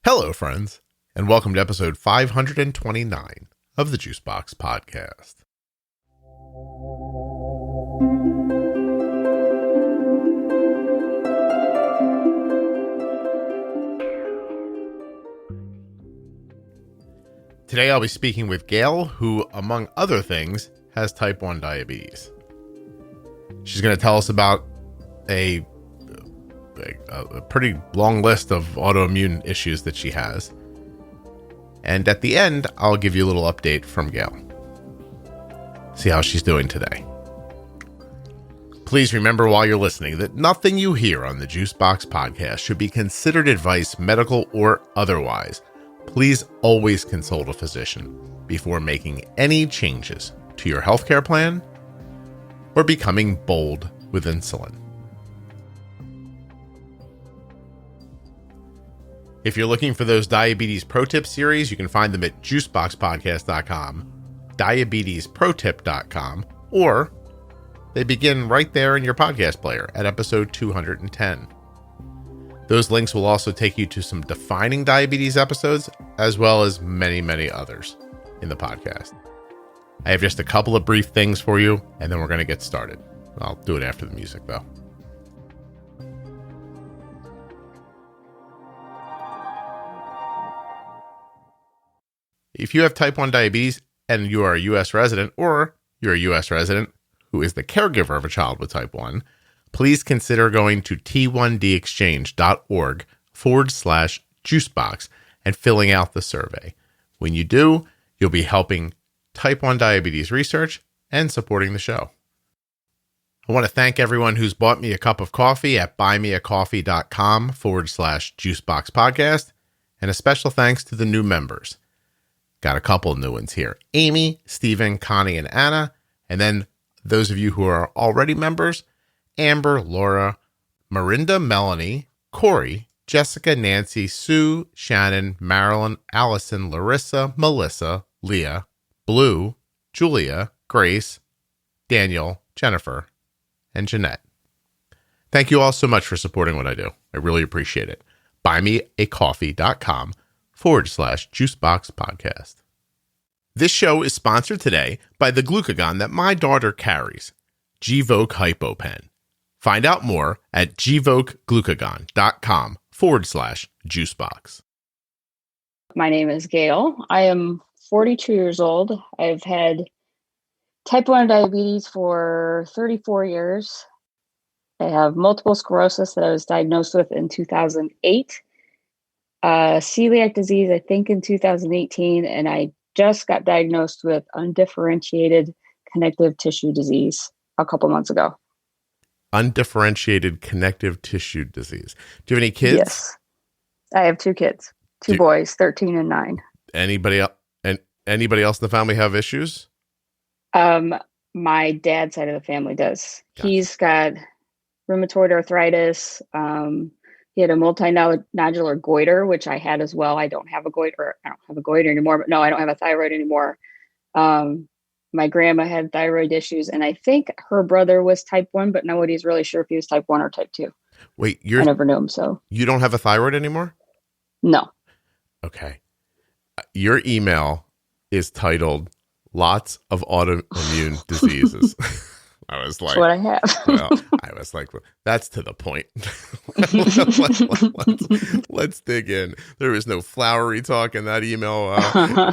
Hello, friends, and welcome to episode 529 of the Juicebox Podcast. Today I'll be speaking with Gail, who, among other things, has type 1 diabetes. She's going to tell us about a pretty long list of autoimmune issues that she has. And at the end, I'll give you a little update from Gail. See how she's doing today. Please remember while you're listening that nothing you hear on the Juicebox Podcast should be considered advice, medical or otherwise. Please always consult a physician before making any changes to your healthcare plan or becoming bold with insulin. If you're looking for those diabetes pro tip series, you can find them at juiceboxpodcast.com, diabetesprotip.com, or they begin right there in your podcast player at episode 210. Those links will also take you to some defining diabetes episodes, as well as many, many others in the podcast. I have just a couple of brief things for you, and then we're going to get started. I'll do it after the music, though. If you have type 1 diabetes and you are a U.S. resident, or you're a U.S. resident who is the caregiver of a child with type 1, please consider going to t1dexchange.org/juicebox and filling out the survey. When you do, you'll be helping type 1 diabetes research and supporting the show. I want to thank everyone who's bought me a cup of coffee at buymeacoffee.com/juicebox podcast, and a special thanks to the new members. Got a couple of new ones here. Amy, Stephen, Connie, and Anna. And then those of you who are already members, Amber, Laura, Marinda, Melanie, Corey, Jessica, Nancy, Sue, Shannon, Marilyn, Allison, Larissa, Melissa, Leah, Blue, Julia, Grace, Daniel, Jennifer, and Jeanette. Thank you all so much for supporting what I do. I really appreciate it. buymeacoffee.com/juicebox podcast. This show is sponsored today by the glucagon that my daughter carries, Gvoke HypoPen. Find out more at gvokeglucagon.com/juicebox. My name is Gail. I am 42 years old. I've had type 1 diabetes for 34 years. I have multiple sclerosis that I was diagnosed with in 2008. Celiac disease, I think in 2018, and I just got diagnosed with undifferentiated connective tissue disease a couple months ago. Undifferentiated connective tissue disease. Do you have any kids? Yes. I have two kids, two boys, 13 and 9. Anybody else in the family have issues? My dad's side of the family does. Gotcha. He's got rheumatoid arthritis. He had a multinodular goiter, which I had as well. I don't have a goiter. I don't have a goiter anymore, but no, I don't have a thyroid anymore. My grandma had thyroid issues, and I think her brother was type 1, but nobody's really sure if he was type 1 or type 2. Wait, I never knew him, so. You don't have a thyroid anymore? No. Okay. Your email is titled Lots of Autoimmune Diseases. I was like, that's what I have. That's to the point. let's dig in. There is no flowery talk in that email.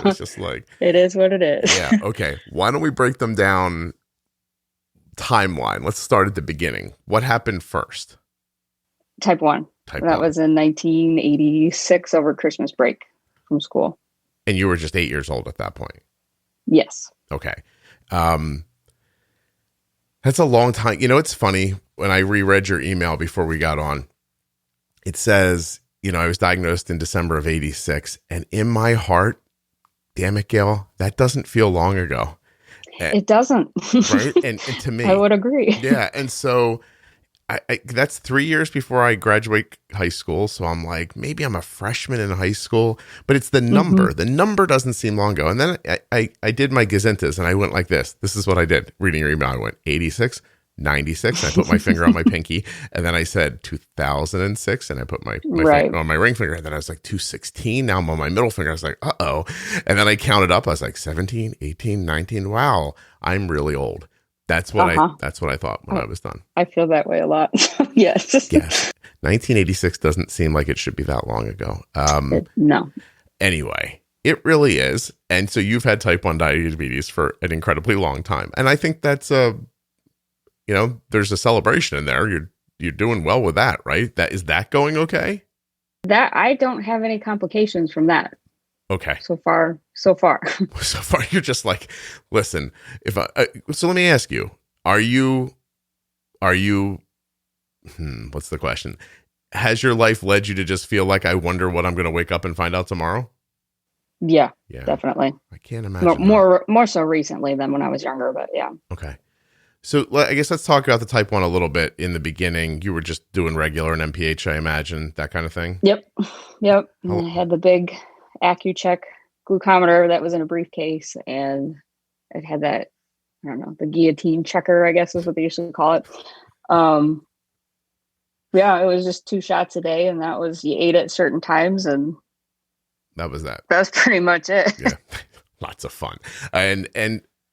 It's just like, it is what it is. Yeah. Okay. Why don't we break them down timeline? Let's start at the beginning. What happened first? Type 1. That was in 1986 over Christmas break from school. And you were just 8 years old at that point? Yes. Okay. That's a long time. You know, it's funny when I reread your email before we got on, it says, I was diagnosed in December of 86, and in my heart, damn it, Gail, that doesn't feel long ago. It doesn't. Right. And to me, I would agree. Yeah. And so I that's 3 years before I graduate high school. So I'm like, maybe I'm a freshman in high school, but it's the number. Mm-hmm. The number doesn't seem long ago. And then I did my gazintas and I went like this. This is what I did. Reading your email, I went 86, 96, and I put my finger on my pinky, and then I said 2006, and I put my finger on my ring finger, and then I was like 216. Now I'm on my middle finger. I was like, uh-oh. And then I counted up. I was like 17, 18, 19. Wow, I'm really old. That's what I thought when I was done. I feel that way a lot. Yes. Yes. 1986 doesn't seem like it should be that long ago. No. Anyway, it really is. And so you've had type 1 diabetes for an incredibly long time. And I think that's there's a celebration in there. You're doing well with that, right? Is that going okay? That I don't have any complications from that. Okay. So far. So far, you're just like, listen, so let me ask you, are you, what's the question? Has your life led you to just feel like, I wonder what I'm going to wake up and find out tomorrow? Yeah, definitely. I can't imagine. More so recently than when I was younger, but yeah. Okay. So I guess let's talk about the type 1 a little bit. In the beginning, you were just doing regular and MPH, I imagine, that kind of thing? Yep. I had the big AccuCheck glucometer that was in a briefcase, and it had that, I don't know, the guillotine checker, I guess is what they used to call it. Yeah, it was just 2 shots a day, and that was, you ate at certain times, and that was that. That's pretty much it. Yeah. Lots of fun.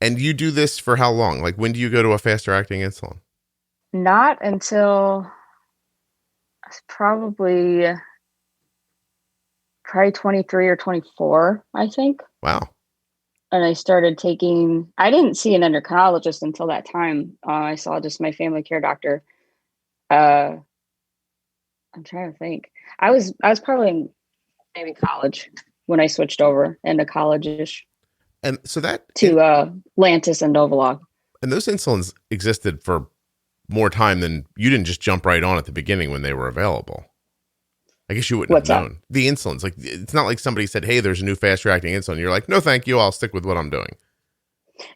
And you do this for how long? Like, when do you go to a faster acting insulin? Not until probably 23 or 24, I think. Wow. And I started I didn't see an endocrinologist until that time. I saw just my family care doctor. I'm trying to think. I was probably in maybe college when I switched over into college-ish. And so Lantus and Novolog. And those insulins existed for more time than, you didn't just jump right on at the beginning when they were available. I guess you wouldn't have known. The insulins, like, it's not like somebody said, hey, there's a new fast reacting insulin. You're like, no, thank you. I'll stick with what I'm doing.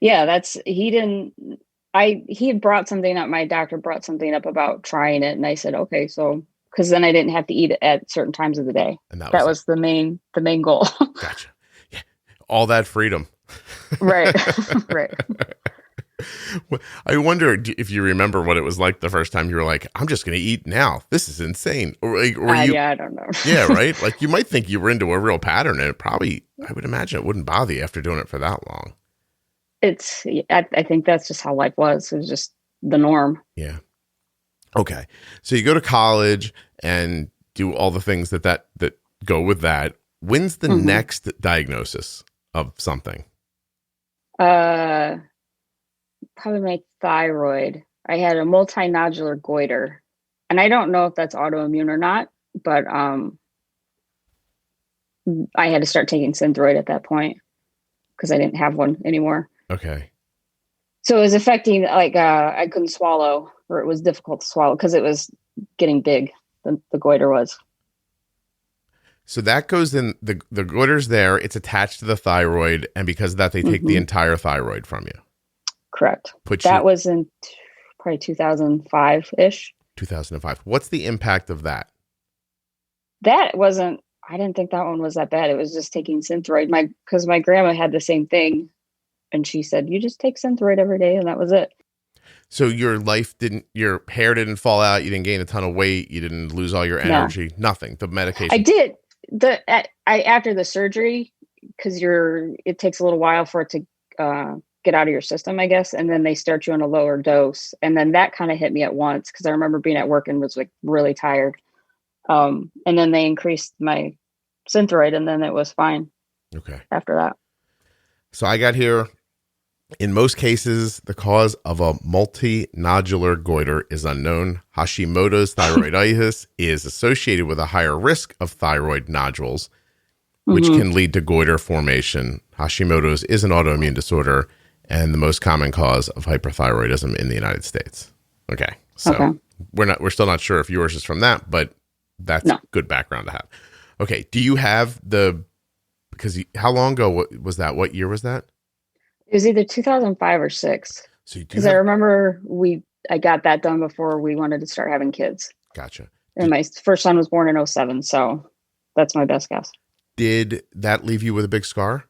Yeah, he had brought something up. My doctor brought something up about trying it. And I said, okay, so, because then I didn't have to eat it at certain times of the day. And that was the main goal. Gotcha. Yeah. All that freedom. Right. I wonder if you remember what it was like the first time you were like, I'm just going to eat now. This is insane. Yeah, I don't know. Yeah, right? Like, you might think you were into a real pattern, and I would imagine it wouldn't bother you after doing it for that long. I think that's just how life was. It was just the norm. Yeah. Okay. So you go to college and do all the things that go with that. When's the next diagnosis of something? Probably my thyroid. I had a multinodular goiter, and I don't know if that's autoimmune or not, but I had to start taking Synthroid at that point because I didn't have one anymore. Okay. So it was affecting, like, I couldn't swallow, or it was difficult to swallow because it was getting big. The goiter was. So that goes in, the goiter's there, it's attached to the thyroid, and because of that, they take the entire thyroid from you. Correct. That was in probably 2005-ish. 2005. What's the impact of that? I didn't think that one was that bad. It was just taking Synthroid. Because my grandma had the same thing, and she said, you just take Synthroid every day, and that was it. So your hair didn't fall out, you didn't gain a ton of weight, you didn't lose all your energy, nothing. The medication. I did. After the surgery, because it takes a little while for it to get out of your system, I guess, and then they start you on a lower dose, and then that kind of hit me at once because I remember being at work and was like really tired, and then they increased my Synthroid, and then it was fine. Okay. After that. So I got here. In most cases, the cause of a multinodular goiter is unknown. Hashimoto's thyroiditis is associated with a higher risk of thyroid nodules, which can lead to goiter formation. Hashimoto's is an autoimmune disorder and the most common cause of hyperthyroidism in the United States. Okay. So we're still not sure if yours is from that, but that's good background to have. Okay. Do you have because how long ago was that? What year was that? It was either 2005 or 6. Because I remember I got that done before we wanted to start having kids. Gotcha. And my first son was born in 2007, so that's my best guess. Did that leave you with a big scar?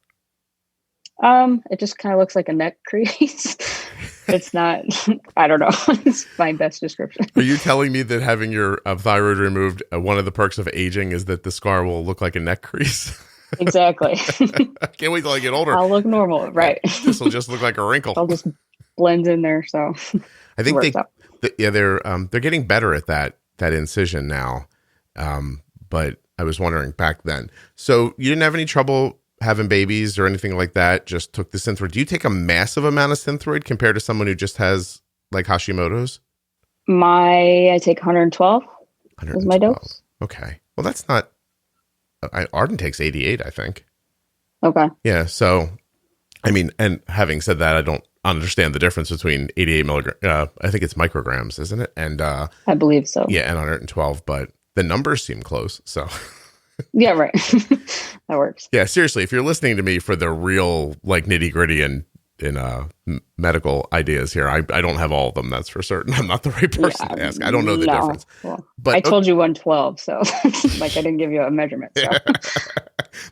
It just kind of looks like a neck crease. It's not, I don't know. It's my best description. Are you telling me that having your thyroid removed, one of the perks of aging is that the scar will look like a neck crease? Exactly. I can't wait till I get older. I'll look normal, right? This will just look like a wrinkle. I'll just blend in there. So I think they're getting better at that incision now. But I was wondering back then. So you didn't have any trouble having babies or anything like that? Just took the Synthroid. Do you take a massive amount of Synthroid compared to someone who just has like Hashimoto's? I take 112 is my dose. Okay. Well, that's not. Arden takes 88, I think. Okay. Yeah. So, I mean, and having said that, I don't understand the difference between 88 milligrams. I think it's micrograms, isn't it? And I believe so. Yeah, and 112, but the numbers seem close. So. Yeah, right. That works. Yeah, seriously, if you're listening to me for the real like nitty gritty and medical ideas here, I don't have all of them. That's for certain. I'm not the right person to ask. I don't know the difference. Well, but I told you 112, so like I didn't give you a measurement. So.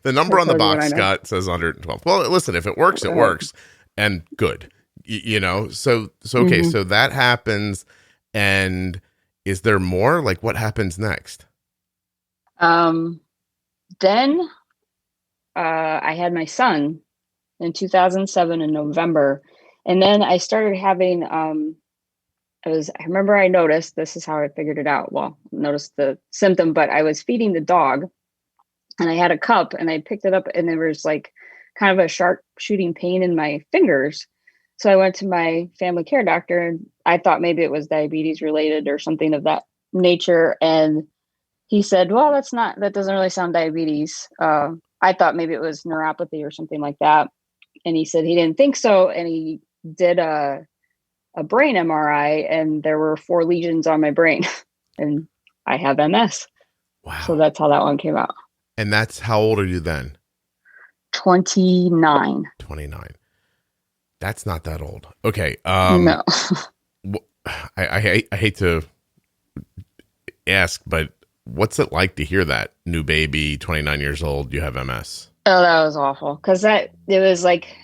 The number on the box, Scott, says 112. Well, listen, if it works, it works, and good. So okay, mm-hmm. So that happens, and is there more? Like, what happens next? Then I had my son in 2007 in November. And then I started having, I remember I noticed, this is how I figured it out. Well, noticed the symptom, but I was feeding the dog and I had a cup and I picked it up and there was like kind of a sharp shooting pain in my fingers. So I went to my family care doctor and I thought maybe it was diabetes related or something of that nature. And he said, well, that doesn't really sound diabetes. I thought maybe it was neuropathy or something like that. And he said he didn't think so. And he did a brain MRI and there were 4 lesions on my brain and I have MS. Wow. So that's how that one came out. And that's how old are you then? 29. 29. That's not that old. Okay. No. I hate to ask, but what's it like to hear that new baby, 29 years old, you have MS? Oh, that was awful. Cause it was like,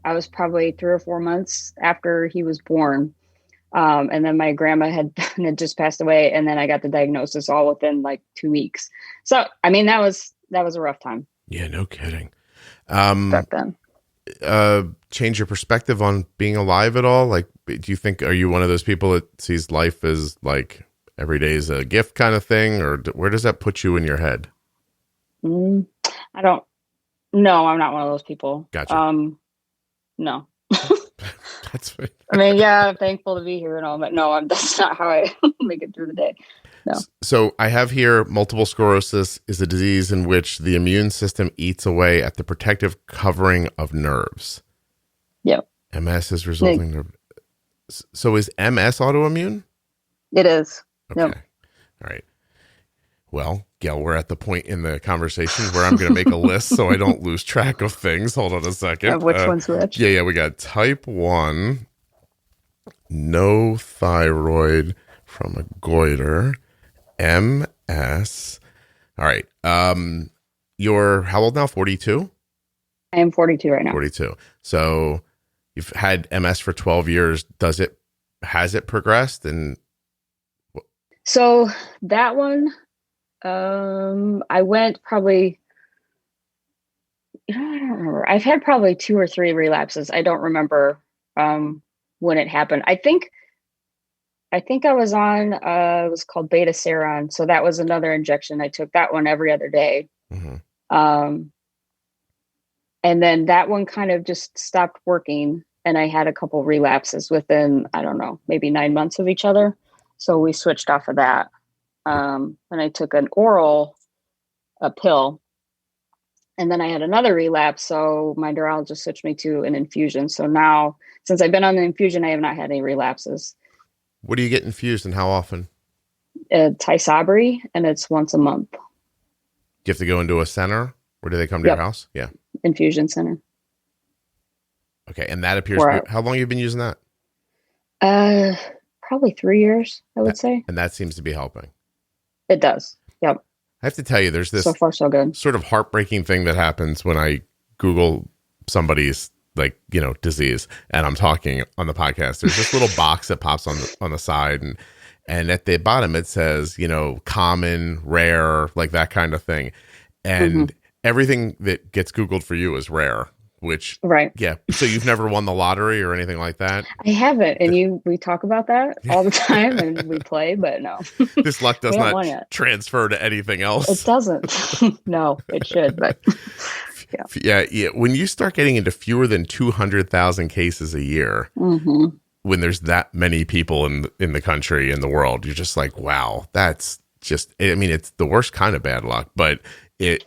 I was probably 3 or 4 months after he was born. And then my grandma had just passed away. And then I got the diagnosis all within like 2 weeks. So, I mean, that was a rough time. Yeah, no kidding. Back then. Change your perspective on being alive at all? Like, do you think, are you one of those people that sees life as like every day is a gift kind of thing? Or where does that put you in your head? I don't. No, I'm not one of those people. Gotcha. No. That's right. I mean, yeah, I'm thankful to be here and all, but no, that's not how I make it through the day. No. So I have here multiple sclerosis is a disease in which the immune system eats away at the protective covering of nerves. Yep. MS is resulting. So is MS autoimmune? It is. Okay. Yep. All right. Well, Gail, we're at the point in the conversation where I'm going to make a list so I don't lose track of things. Hold on a second. Of which one's which? Yeah. We got type 1, no thyroid from a goiter, MS. All right. You're how old now? 42? I am 42 right now. 42. So you've had MS for 12 years. Has it progressed? And so that one, I went probably, I don't remember. I've had probably 2 or 3 relapses. I don't remember when it happened. I think I was on, it was called beta seron. So that was another injection. I took that one every other day. Mm-hmm. And then that one kind of just stopped working. And I had a couple relapses within, I don't know, maybe 9 months of each other. So we switched off of that. And I took a pill. And then I had another relapse. So my neurologist switched me to an infusion. So now, since I've been on the infusion, I have not had any relapses. What do you get infused and how often? Tysabri, and it's once a month. Do you have to go into a center? Or do they come to your house? Yeah. Infusion center. Okay. And that appears how long have you been using that? Probably 3 years, I would say. And that seems to be helping. It does. Yep. I have to tell you, there's this so far so good sort of heartbreaking thing that happens when I Google somebody's like, disease, and I'm talking on the podcast, there's this little box that pops on the side, and at the bottom it says, common, rare, like that kind of thing. And everything that gets Googled for you is rare, which, right. Yeah. So you've never won the lottery or anything like that? I haven't. And we talk about that all the time and we play, but no. This luck does not transfer to anything else. It doesn't. No, it should, but yeah. When you start getting into fewer than 200,000 cases a year, when there's that many people in the country, in the world, you're just like, wow, that's just, I mean, it's the worst kind of bad luck, but you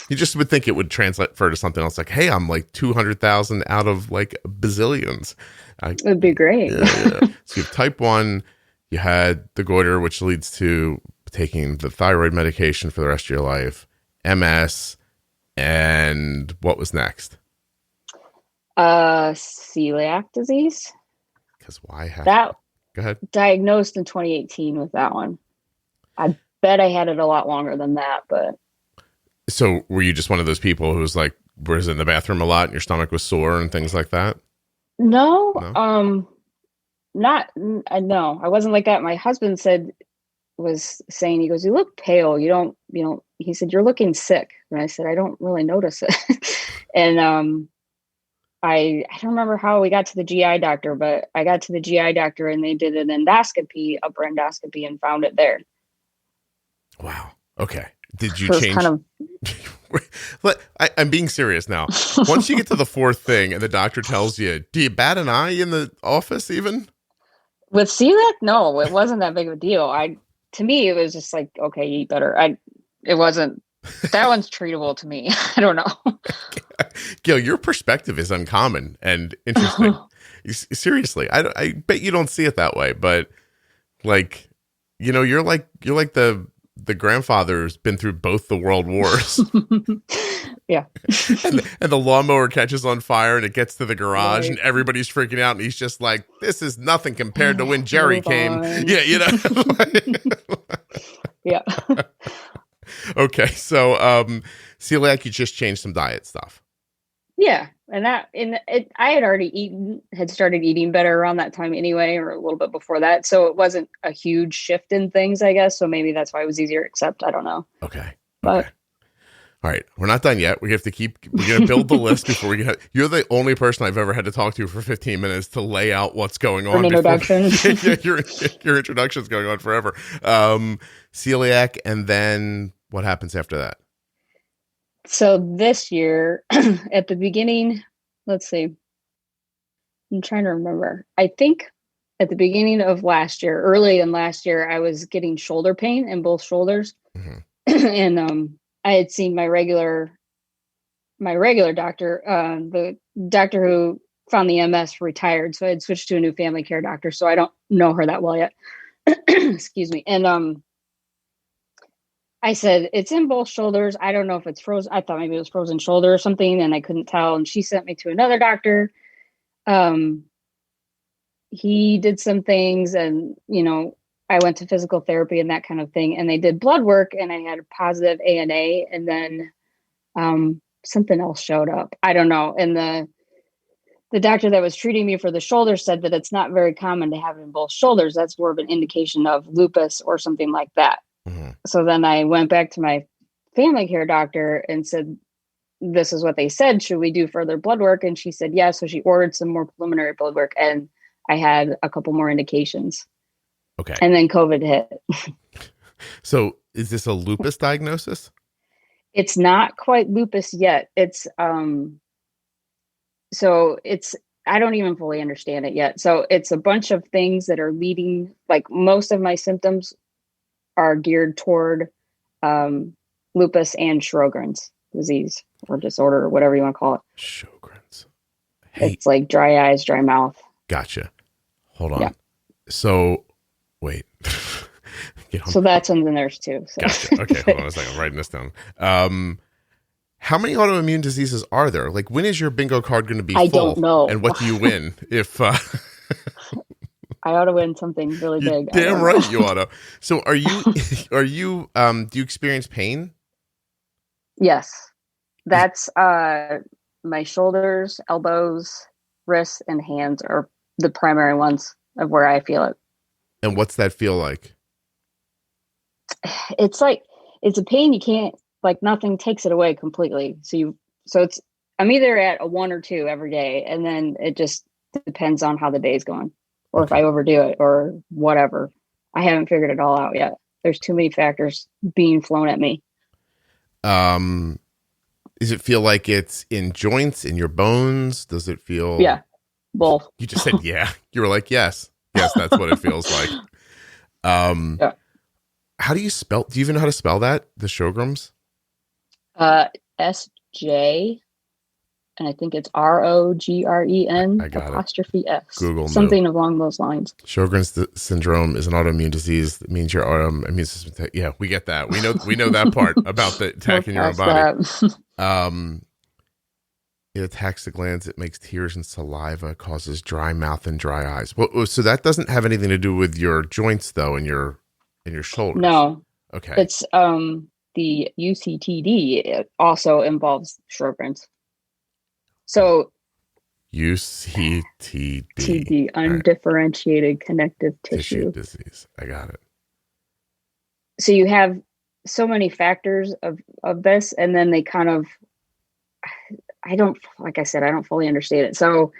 just would think it would transfer to something else, like, hey, I'm like 200,000 out of like bazillions. It would be great. Yeah. So you have type 1, you had the goiter, which leads to taking the thyroid medication for the rest of your life, MS, and what was next? Celiac disease. Because why have that? Go ahead. Diagnosed in 2018 with that one. I bet I had it a lot longer than that, but. So were you just one of those people who was like, was in the bathroom a lot and your stomach was sore and things like that? No. No, I wasn't like that. My husband was saying, he goes, you look pale. You don't, he said, you're looking sick. And I said, I don't really notice it. And, I don't remember how we got to the GI doctor, but I got to the GI doctor and they did an endoscopy, upper endoscopy, and found it there. Wow. Okay. Did you change? I'm being serious now. Once you get to the fourth thing and the doctor tells you, do you bat an eye in the office even? With celiac? No, it wasn't that big of a deal. To me, it was just like, okay, you eat better. It wasn't, that one's treatable to me. I don't know. Gail, your perspective is uncommon and interesting. Seriously, I bet you don't see it that way, but like, you're like the grandfather who's been through both the world wars. Yeah. and the lawnmower catches on fire and it gets to the garage, right, and everybody's freaking out and he's just like, this is nothing compared to when Jerry came. Yeah, Yeah. Okay, so celiac, you just changed some diet stuff. Yeah, and I had started eating better around that time anyway, or a little bit before that. So it wasn't a huge shift in things, I guess. So maybe that's why it was easier to accept. I don't know. Okay. But all right, we're not done yet. We're going to build the list before we get. You're the only person I've ever had to talk to for 15 minutes to lay out what's going on. An introduction. Your introduction's going on forever. Celiac, and then what happens after that? So this year, at the beginning, let's see, I'm trying to remember. I think at the beginning of last year, early in last year, I was getting shoulder pain in both shoulders. And I had seen my regular doctor, the doctor who found the MS, retired. So I had switched to a new family care doctor. So I don't know her that well yet. Excuse me. And I said, it's in both shoulders. I don't know if it's frozen. I thought maybe it was frozen shoulder or something, and I couldn't tell. And she sent me to another doctor. He did some things, and, I went to physical therapy and that kind of thing. And they did blood work, and I had a positive ANA, and then something else showed up. I don't know. And the doctor that was treating me for the shoulder said that it's not very common to have it in both shoulders. That's more of an indication of lupus or something like that. So then I went back to my family care doctor and said, this is what they said. Should we do further blood work? And she said, yes. So she ordered some more preliminary blood work, and I had a couple more indications. Okay. And then COVID hit. So is this a lupus diagnosis? It's not quite lupus yet. It's, I don't even fully understand it yet. So it's a bunch of things that are leading, like most of my symptoms are geared toward lupus and Sjogren's disease or disorder or whatever you want to call it. Sjogren's. Hey. It's like dry eyes, dry mouth. Gotcha. Hold on. Yeah. So, wait. So that's in the nurse too. So. Gotcha. Okay, hold on a second. I'm writing this down. How many autoimmune diseases are there? Like, when is your bingo card going to be full? I don't know. And what do you win if... I ought to win something really big. Damn right you ought to. So do you experience pain? Yes. That's, my shoulders, elbows, wrists, and hands are the primary ones of where I feel it. And what's that feel like? It's a pain you can't, like, nothing takes it away completely. I'm either at a 1 or 2 every day, and then it just depends on how the day's going, or if I overdo it or whatever. I haven't figured it all out yet. There's too many factors being flown at me. Does it feel like it's in joints, in your bones? Does it feel? Yeah, both. You just said, yeah. You were like, yes, that's what it feels like. Yeah. How do you do you even know how to spell that? The Sjogren's? SJ, and I think it's ROGREN I got apostrophe it. S. Google something along those lines. Sjogren's syndrome is an autoimmune disease that means your immune system. Yeah, we get that. We know that part about the attacking your own body. It attacks the glands. It makes tears and saliva. Causes dry mouth and dry eyes. Well, so that doesn't have anything to do with your joints, though, and your shoulders. No. Okay. It's the UCTD. It also involves Sjogren's. So UCTD, undifferentiated connective tissue disease. I got it. So you have so many factors of this, and then they kind of, like I said, I don't fully understand it. So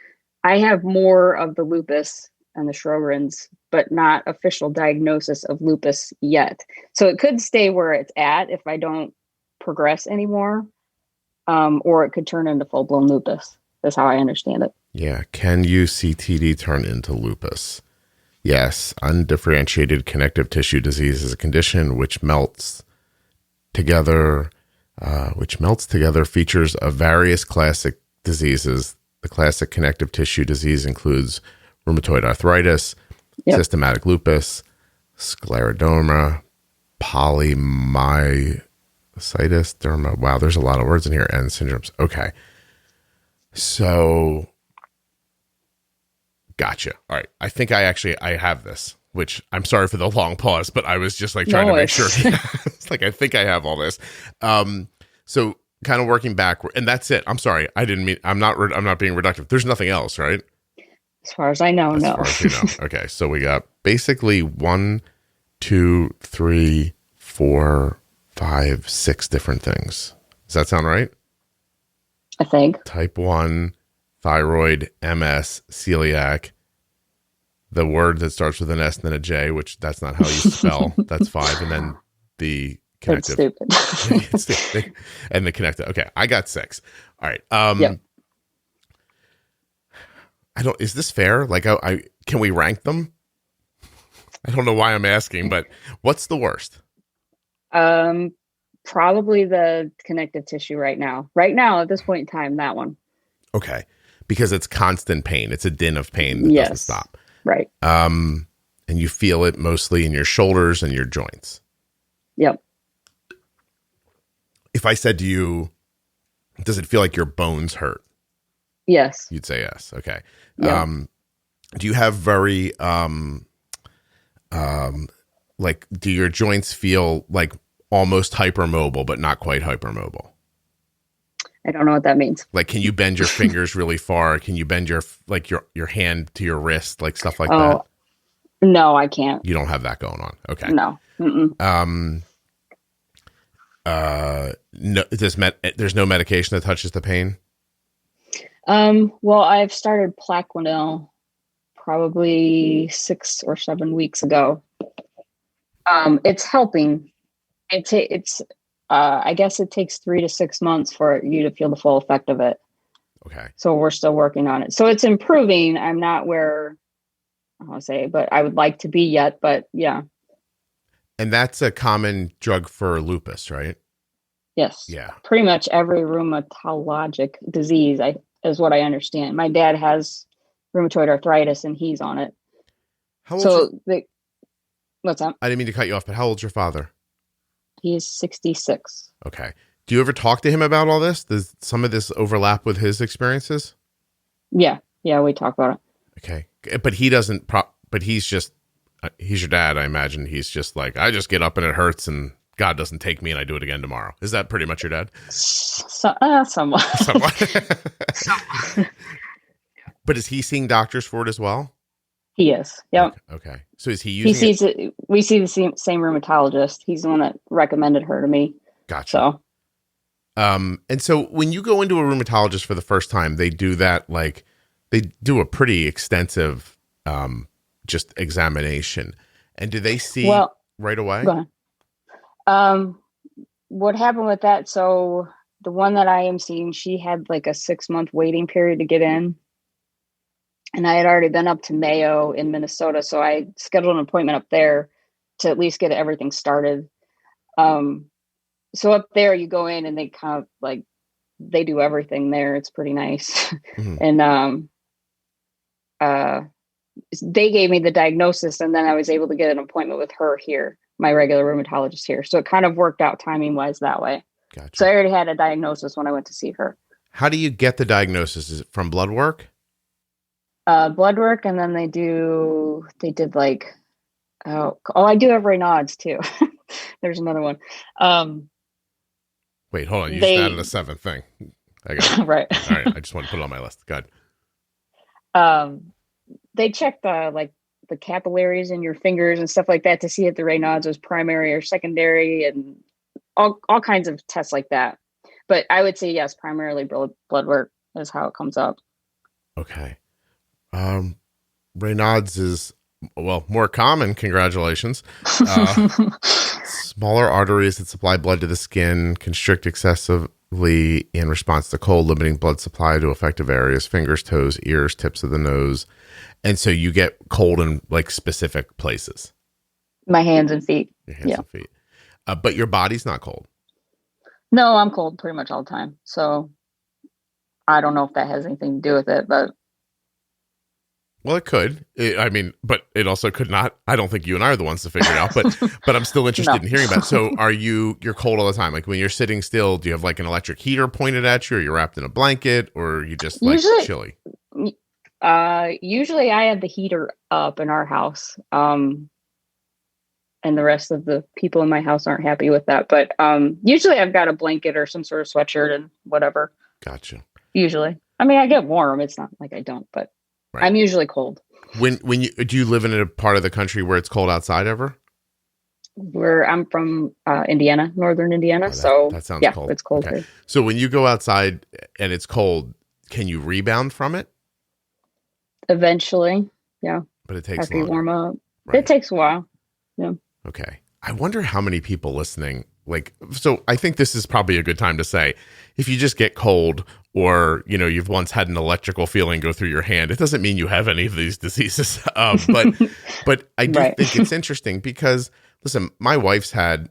I have more of the lupus and the Sjogren's, but not official diagnosis of lupus yet. So it could stay where it's at if I don't progress anymore, or it could turn into full-blown lupus. That's how I understand it. Yeah. Can UCTD turn into lupus? Yes. Undifferentiated connective tissue disease is a condition which melts together features of various classic diseases. The classic connective tissue disease includes rheumatoid arthritis, systematic lupus, scleroderma, polymyositis, derma. Wow, there's a lot of words in here, and syndromes. Okay. So, gotcha. All right. I think I have this, which I'm sorry for the long pause, but I was just like trying to make sure. It's like, I think I have all this. So kind of working backward, and that's it. I'm sorry. I'm not being reductive. There's nothing else, right? As far as I know, no. As far as you know. Okay. So we got basically 1, 2, 3, 4, 5, 6 different things. Does that sound right? I think. Type 1, thyroid, MS, celiac, the word that starts with an S and then a J, which that's not how you spell. That's 5. And then the connective. It's stupid. And the connective. Okay. I got 6. All right. Is this fair? Like, can we rank them? I don't know why I'm asking, but what's the worst? Probably the connective tissue right now. Right now, at this point in time, that one. Okay. Because it's constant pain. It's a din of pain that doesn't stop. Right. And you feel it mostly in your shoulders and your joints. Yep. If I said to you, does it feel like your bones hurt? Yes. You'd say yes. Okay. Yep. Do you have very, do your joints feel like almost hypermobile, but not quite hypermobile? I don't know what that means. Like, can you bend your fingers really far? Can you bend your hand to your wrist, like stuff like that? No, I can't. You don't have that going on. Okay. No. Mm-mm. No, there's no medication that touches the pain? Well, I've started Plaquenil probably 6 or 7 weeks ago. It's helping. I guess it takes 3 to 6 months for you to feel the full effect of it. Okay. So we're still working on it. So it's improving. I'm not where but I would like to be yet, but yeah. And that's a common drug for lupus, right? Yes. Yeah. Pretty much every rheumatologic disease, is what I understand. My dad has rheumatoid arthritis and he's on it. How old? What's up? I didn't mean to cut you off, but how old's your father? He's 66. Okay. Do you ever talk to him about all this? Does some of this overlap with his experiences? Yeah. Yeah, we talk about it. Okay. But he doesn't, but he's just, he's your dad, I imagine. He's just like, I just get up and it hurts and God doesn't take me and I do it again tomorrow. Is that pretty much your dad? Somewhat. Somewhat. But is he seeing doctors for it as well? He is. Yep. Okay. So is he using it? We see the same rheumatologist. He's the one that recommended her to me. Gotcha. So. And so when you go into a rheumatologist for the first time, they do that, like they do a pretty extensive, just examination. And do they see right away? Go ahead. What happened with that? So the one that I am seeing, she had like a 6-month waiting period to get in. And I had already been up to Mayo in Minnesota. So I scheduled an appointment up there to at least get everything started. So up there you go in and they kind of like, they do everything there. It's pretty nice. Mm-hmm. And, they gave me the diagnosis and then I was able to get an appointment with her here, my regular rheumatologist here. So it kind of worked out timing wise that way. Gotcha. So I already had a diagnosis when I went to see her. How do you get the diagnosis? Is it from blood work? Blood work. And then they did like, I do have Raynaud's too. There's another one. Wait, hold on. You just added a 7th thing. I got it. Right. All right. I just want to put it on my list. Go ahead. They checked the capillaries in your fingers and stuff like that to see if the Raynaud's was primary or secondary and all kinds of tests like that. But I would say, yes, primarily blood work is how it comes up. Okay. Raynaud's is, more common. Congratulations. Smaller arteries that supply blood to the skin constrict excessively in response to cold, limiting blood supply to affected areas, fingers, toes, ears, tips of the nose. And so you get cold in like specific places. My hands and feet. Your hands and feet. But your body's not cold. No, I'm cold pretty much all the time. So I don't know if that has anything to do with it, but. Well, it could. But it also could not. I don't think you and I are the ones to figure it out, but I'm still interested in hearing about it. So you're cold all the time? Like when you're sitting still, do you have like an electric heater pointed at you, or you're wrapped in a blanket, or are you just like chilly? Usually I have the heater up in our house. And the rest of the people in my house aren't happy with that. But usually I've got a blanket or some sort of sweatshirt and whatever. Gotcha. Usually. I mean, I get warm. It's not like I don't, but right. I'm usually cold. Do you live in a part of the country where it's cold outside ever? I'm from Indiana, northern Indiana. That sounds cold. It's cold here. So when you go outside and it's cold, can you rebound from it? Eventually, yeah. But it takes after you warm up. Right. It takes a while. Yeah. Okay. I wonder how many people listening, so I think this is probably a good time to say, if you just get cold or, you've once had an electrical feeling go through your hand, it doesn't mean you have any of these diseases. But I do think it's interesting because, listen, my wife's had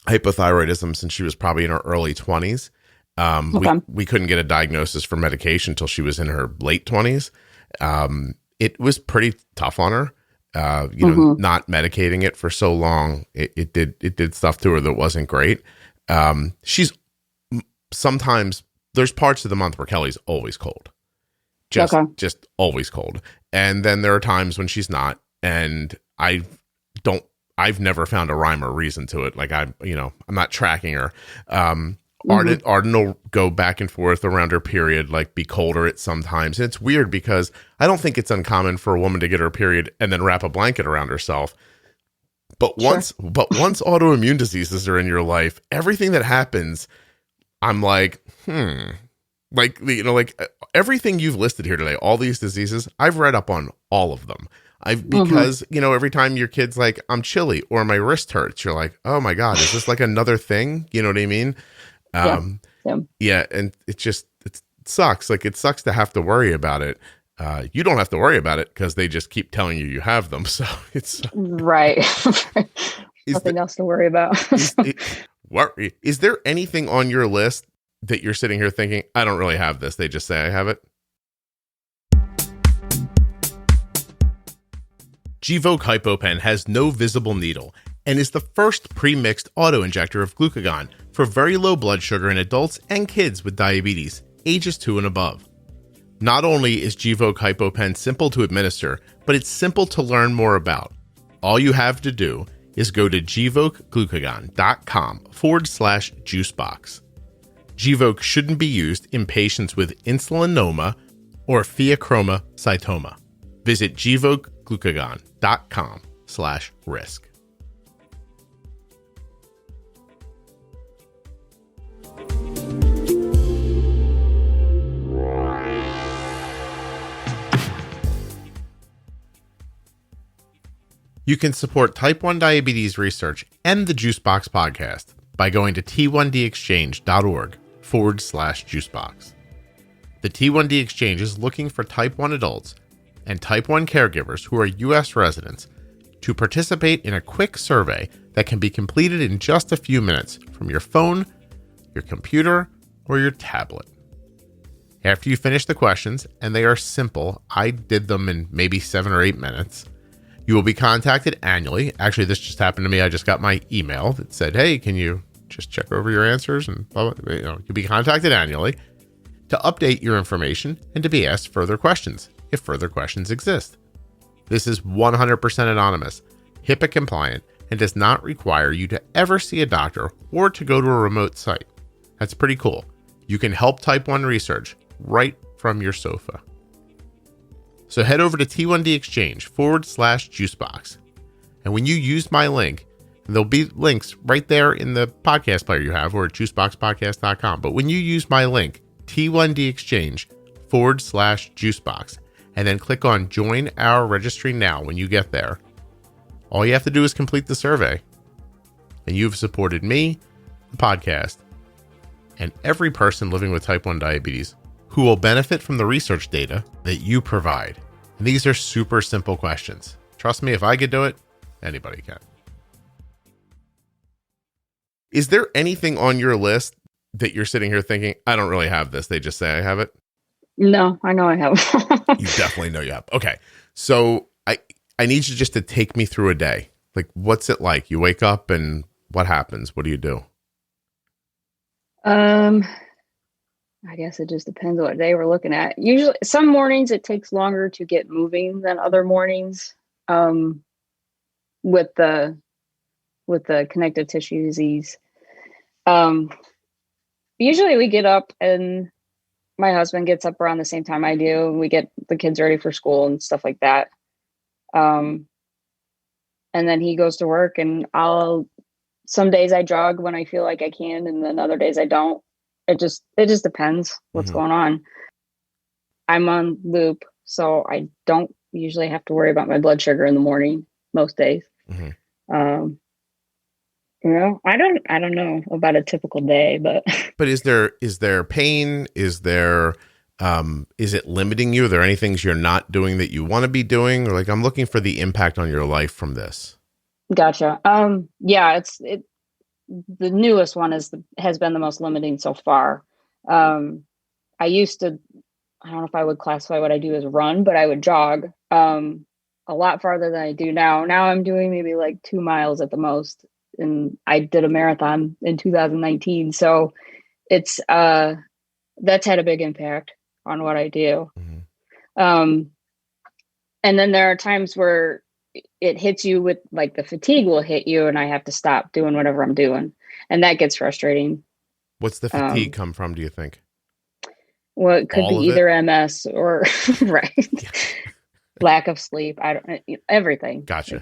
hypothyroidism since she was probably in her early 20s. We couldn't get a diagnosis for medication until she was in her late 20s. It was pretty tough on her. Not medicating it for so long, it did stuff to her that wasn't great. She's sometimes there's parts of the month where Kelly's always cold, just always cold. And then there are times when she's not, and I've never found a rhyme or reason to it. Like I'm not tracking her. Arden will go back and forth around her period, like be colder at sometimes. And it's weird because I don't think it's uncommon for a woman to get her period and then wrap a blanket around herself. But once autoimmune diseases are in your life, everything that happens, I'm like, like everything you've listed here today, all these diseases, I've read up on all of them. Because every time your kid's like, I'm chilly or my wrist hurts, you're like, oh my God, is this like another thing? You know what I mean? Yeah. And it sucks. Like it sucks to have to worry about it. You don't have to worry about it because they just keep telling you have them. So it's right. Nothing else to worry about. Is there anything on your list that you're sitting here thinking, I don't really have this? They just say I have it. Gvoke HypoPen has no visible needle and is the first pre-mixed auto-injector of glucagon for very low blood sugar in adults and kids with diabetes, ages 2 and above. Not only is Gvoke HypoPen simple to administer, but it's simple to learn more about. All you have to do is go to GvokeGlucagon.com/juicebox. Gvoke shouldn't be used in patients with insulinoma or pheochromocytoma. Visit GvokeGlucagon.com/risk. You can support type 1 diabetes research and the Juicebox podcast by going to t1dexchange.org/juicebox. The T1D Exchange is looking for type 1 adults and type 1 caregivers who are U.S. residents to participate in a quick survey that can be completed in just a few minutes from your phone, your computer, or your tablet. After you finish the questions, and they are simple, I did them in maybe 7 or 8 minutes, you will be contacted annually. Actually, this just happened to me. I just got my email that said, hey, can you just check over your answers? And blah, blah, you'll be contacted annually to update your information and to be asked further questions, if further questions exist. This is 100% anonymous, HIPAA compliant, and does not require you to ever see a doctor or to go to a remote site. That's pretty cool. You can help type 1 research right from your sofa. So head over to T1D Exchange /Juicebox. And when you use my link, there'll be links right there in the podcast player you have or at juiceboxpodcast.com. But when you use my link, T1D Exchange /Juicebox, and then click on join our registry now when you get there, all you have to do is complete the survey. And you've supported me, the podcast, and every person living with type 1 diabetes who will benefit from the research data that you provide. And these are super simple questions. Trust me, if I could do it, anybody can. Is there anything on your list that you're sitting here thinking, I don't really have this, they just say I have it? No, I know I have. You definitely know you have. Okay. So I need you just to take me through a day. Like, what's it like? You wake up and what happens? What do you do? I guess it just depends what day we're looking at. Usually, some mornings it takes longer to get moving than other mornings. With the connective tissue disease. Usually we get up and my husband gets up around the same time I do, and we get the kids ready for school and stuff like that. And then he goes to work, and some days I jog when I feel like I can, and then other days I don't. It just depends what's going on. I'm on loop, so I don't usually have to worry about my blood sugar in the morning most days. I don't know about a typical day, but is there pain? Is it limiting you? Are there any things you're not doing that you want to be doing? Or like, I'm looking for the impact on your life from this. Gotcha. Yeah, the newest one has been the most limiting so far. I used to, I don't know if I would classify what I do as run, but I would jog a lot farther than I do now. Now I'm doing maybe like 2 miles at the most. And I did a marathon in 2019. So it's, that's had a big impact on what I do. And then there are times where it hits you with, like, the fatigue will hit you and I have to stop doing whatever I'm doing. And that gets frustrating. What's the fatigue come from, do you think? Well, it could be either MS or right. Lack of sleep. Everything. Gotcha.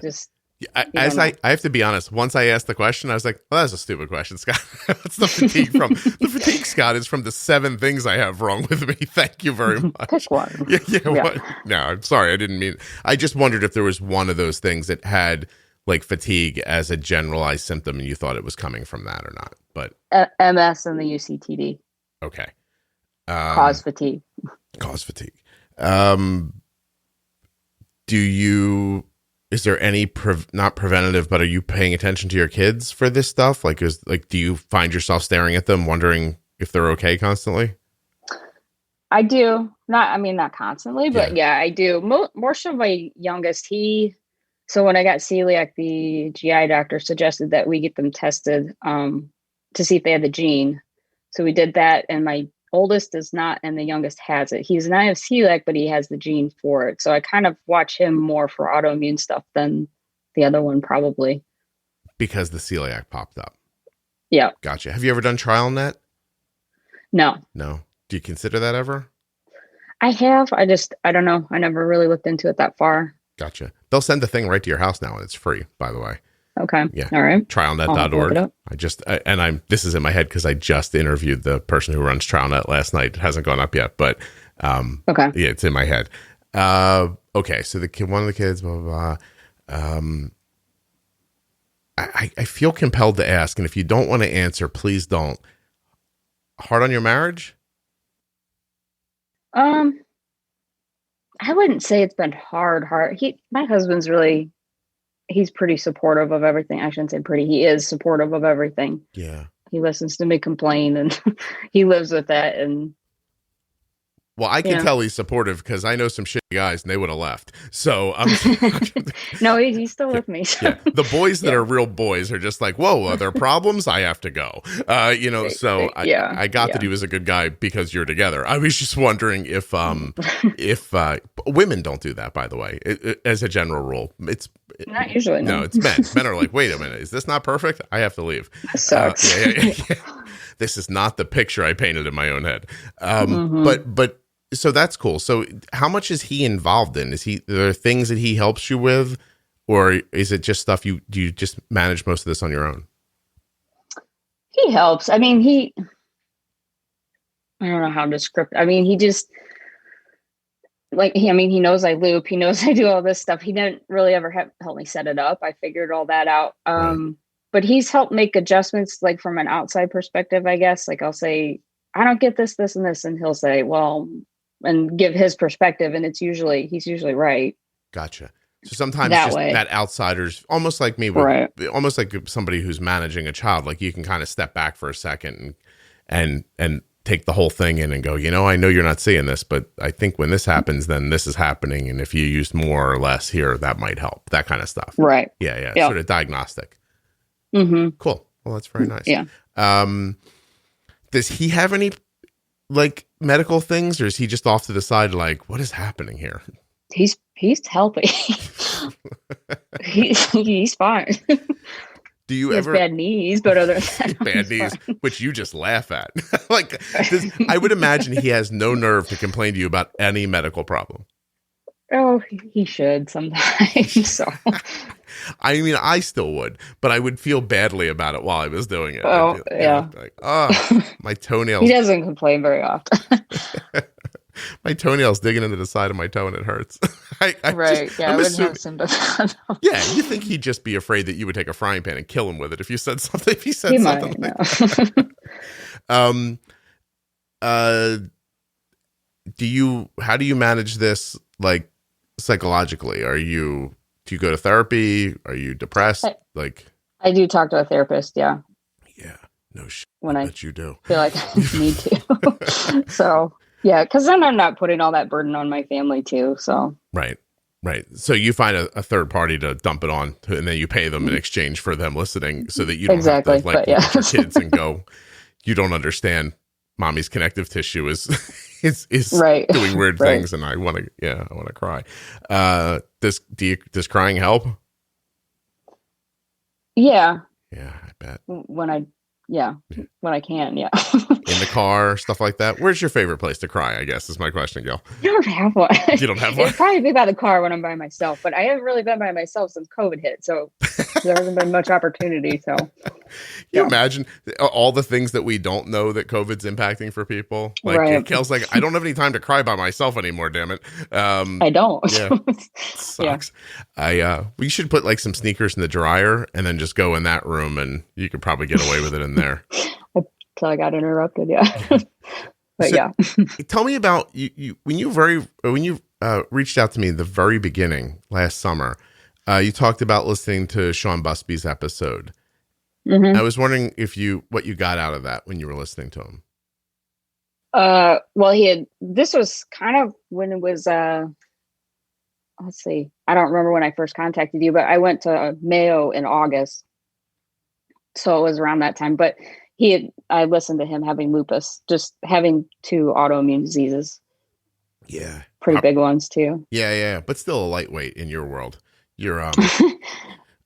I have to be honest, once I asked the question, I was like, well, that's a stupid question, Scott. What's the fatigue from? The fatigue, Scott, is from the 7 things I have wrong with me. Thank you very much. Pick one. Yeah. What? No, I'm sorry. I didn't mean, I just wondered if there was one of those things that had like fatigue as a generalized symptom and you thought it was coming from that or not. But MS and the UCTD. Okay. Cause fatigue. Is there any not preventative, but are you paying attention to your kids for this stuff? Like, do you find yourself staring at them, wondering if they're okay constantly? I do. Not constantly, but yeah, I do. More so my youngest, so when I got celiac, the GI doctor suggested that we get them tested to see if they had the gene. So we did that, and my oldest does not, and the youngest has it. He's not have celiac, but he has the gene for it. So I kind of watch him more for autoimmune stuff than the other one, probably. because the celiac popped up. Yeah. Gotcha. Have you ever done TrialNet? No. No. Do you consider that ever? I have. I don't know. I never really looked into it that far. Gotcha. They'll send the thing right to your house now, and it's free, by the way. Okay. Yeah. All right. TrialNet.org. This is in my head because I just interviewed the person who runs TrialNet last night. It hasn't gone up yet, but okay. Yeah, it's in my head. Okay. So one of the kids, blah, blah, blah. I feel compelled to ask, and if you don't want to answer, please don't. Hard on your marriage? I wouldn't say it's been hard. My husband's he's pretty supportive of everything. I shouldn't say pretty. He is supportive of everything. Yeah. He listens to me complain and he lives with that. And well, I can tell he's supportive because I know some shitty guys and they would have left. So I'm no, he's still with me. So. Yeah. The boys that are real boys are just like, whoa, are there problems? I have to go. So I got that he was a good guy because you're together. I was just wondering if women don't do that, by the way, as a general rule. It's not usually. No, it's men. Men are like, wait a minute, is this not perfect? I have to leave. That sucks. This is not the picture I painted in my own head. But so that's cool. So how much is he involved in? Are there things that he helps you with, or is it just stuff do you just manage most of this on your own? He helps. I mean, I don't know how to script. I mean, he just he knows I loop. He knows I do all this stuff. He didn't really ever help me set it up. I figured all that out. Right. But he's helped make adjustments, like from an outside perspective, I guess. Like I'll say, I don't get this, this, and this. And he'll say, well, and give his perspective. And he's usually right. Gotcha. So sometimes that outsider's almost like me, almost like somebody who's managing a child. Like you can kind of step back for a second and take the whole thing in and go, I know you're not seeing this, but I think when this happens, then this is happening. And if you use more or less here, that might help, that kind of stuff. Right. Yeah. Sort of diagnostic. Mm-hmm. Cool. Well, that's very nice. Yeah. Does he have any like medical things, or is he just off to the side? Like, what is happening here? He's healthy. he's fine. Do you he ever has bad knees, but other than that, bad knees, which you just laugh at? Like, I would imagine he has no nerve to complain to you about any medical problem. Oh, he should sometimes. So, I mean, I still would, but I would feel badly about it while I was doing it. Oh, yeah. Like, oh, my toenails. He doesn't complain very often. My toenail's digging into the side of my toe and it hurts. I wouldn't have sympathy. Yeah, you think he'd just be afraid that you would take a frying pan and kill him with it if you said something. If he said something like that. How do you manage this, like, psychologically? Do you go to therapy? Are you depressed? I do talk to a therapist. Yeah. Yeah. No shit. When I bet you do. Feel like I need to. So yeah, because then I'm not putting all that burden on my family too. So right. So you find a third party to dump it on, and then you pay them in exchange for them listening, so that you don't have to look at your kids and go, "You don't understand. Mommy's connective tissue is right. doing weird things," and I want to cry. Does crying help? Yeah. Yeah, I bet. When I can, yeah. In the car, stuff like that. Where's your favorite place to cry, I guess, is my question, Gail. I don't have one. You don't have one? It'd probably be by the car when I'm by myself, but I haven't really been by myself since COVID hit, so there hasn't been much opportunity. So you imagine all the things that we don't know that COVID's impacting for people. Like, right. Gail's like, I don't have any time to cry by myself anymore, damn it. I don't. Yeah. Sucks. Yeah. We should put like some sneakers in the dryer and then just go in that room, and you could probably get away with it in there. Until I got interrupted, yeah. But so, yeah. Tell me about you when you reached out to me in the very beginning last summer. You talked about listening to Sean Busby's episode. Mm-hmm. I was wondering what you got out of that when you were listening to him. Well, this was kind of when it was, let's see, I don't remember when I first contacted you, but I went to Mayo in August. So it was around that time, but I listened to him having lupus, just having 2 autoimmune diseases. Yeah. Pretty big ones too. Yeah. But still a lightweight in your world. You're,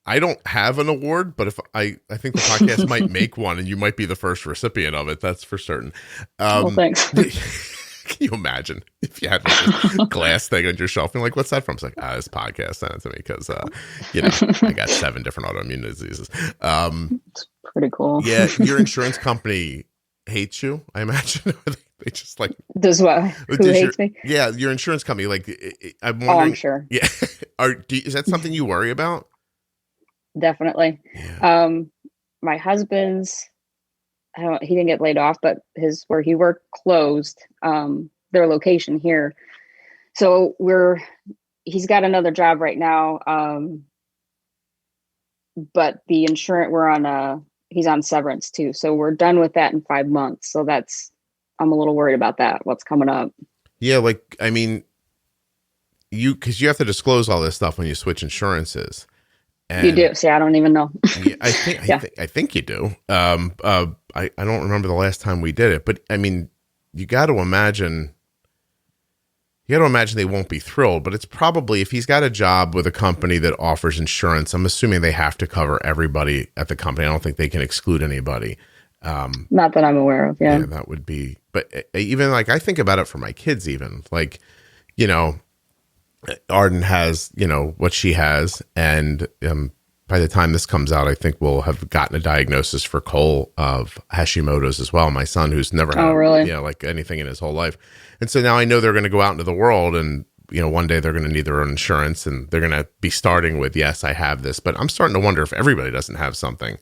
I don't have an award, but if I think the podcast might make one, and you might be the first recipient of it. That's for certain. Well, thanks. Can you imagine if you had like this glass thing on your shelf and like, what's that from? It's like, this podcast sent it to me because, I got 7 different autoimmune diseases. It's pretty cool. Yeah. Your insurance company hates you, I imagine. They just like. Does what? Who hates me? Yeah. Your insurance company. Like, I'm wondering. Oh, I'm sure. Yeah. Is that something you worry about? Definitely. Yeah. My husband's, he didn't get laid off, but where he worked closed, their location here. So he's got another job right now. But the insurance, he's on severance too. So we're done with that in 5 months. So I'm a little worried about that. What's coming up. Yeah. Like, I mean, because you have to disclose all this stuff when you switch insurances. And you do. See, I don't even know. Yeah, I think you do. I don't remember the last time we did it, but I mean, you got to imagine they won't be thrilled, but it's probably, if he's got a job with a company that offers insurance, I'm assuming they have to cover everybody at the company. I don't think they can exclude anybody. Not that I'm aware of. Yeah, that would be, but even like, I think about it for my kids, even like, Arden has, what she has. And by the time this comes out, I think we'll have gotten a diagnosis for Cole of Hashimoto's as well. My son, who's never had, really? Like anything in his whole life. And so now I know they're going to go out into the world and, one day they're going to need their own insurance and they're going to be starting with, yes, I have this, but I'm starting to wonder if everybody doesn't have something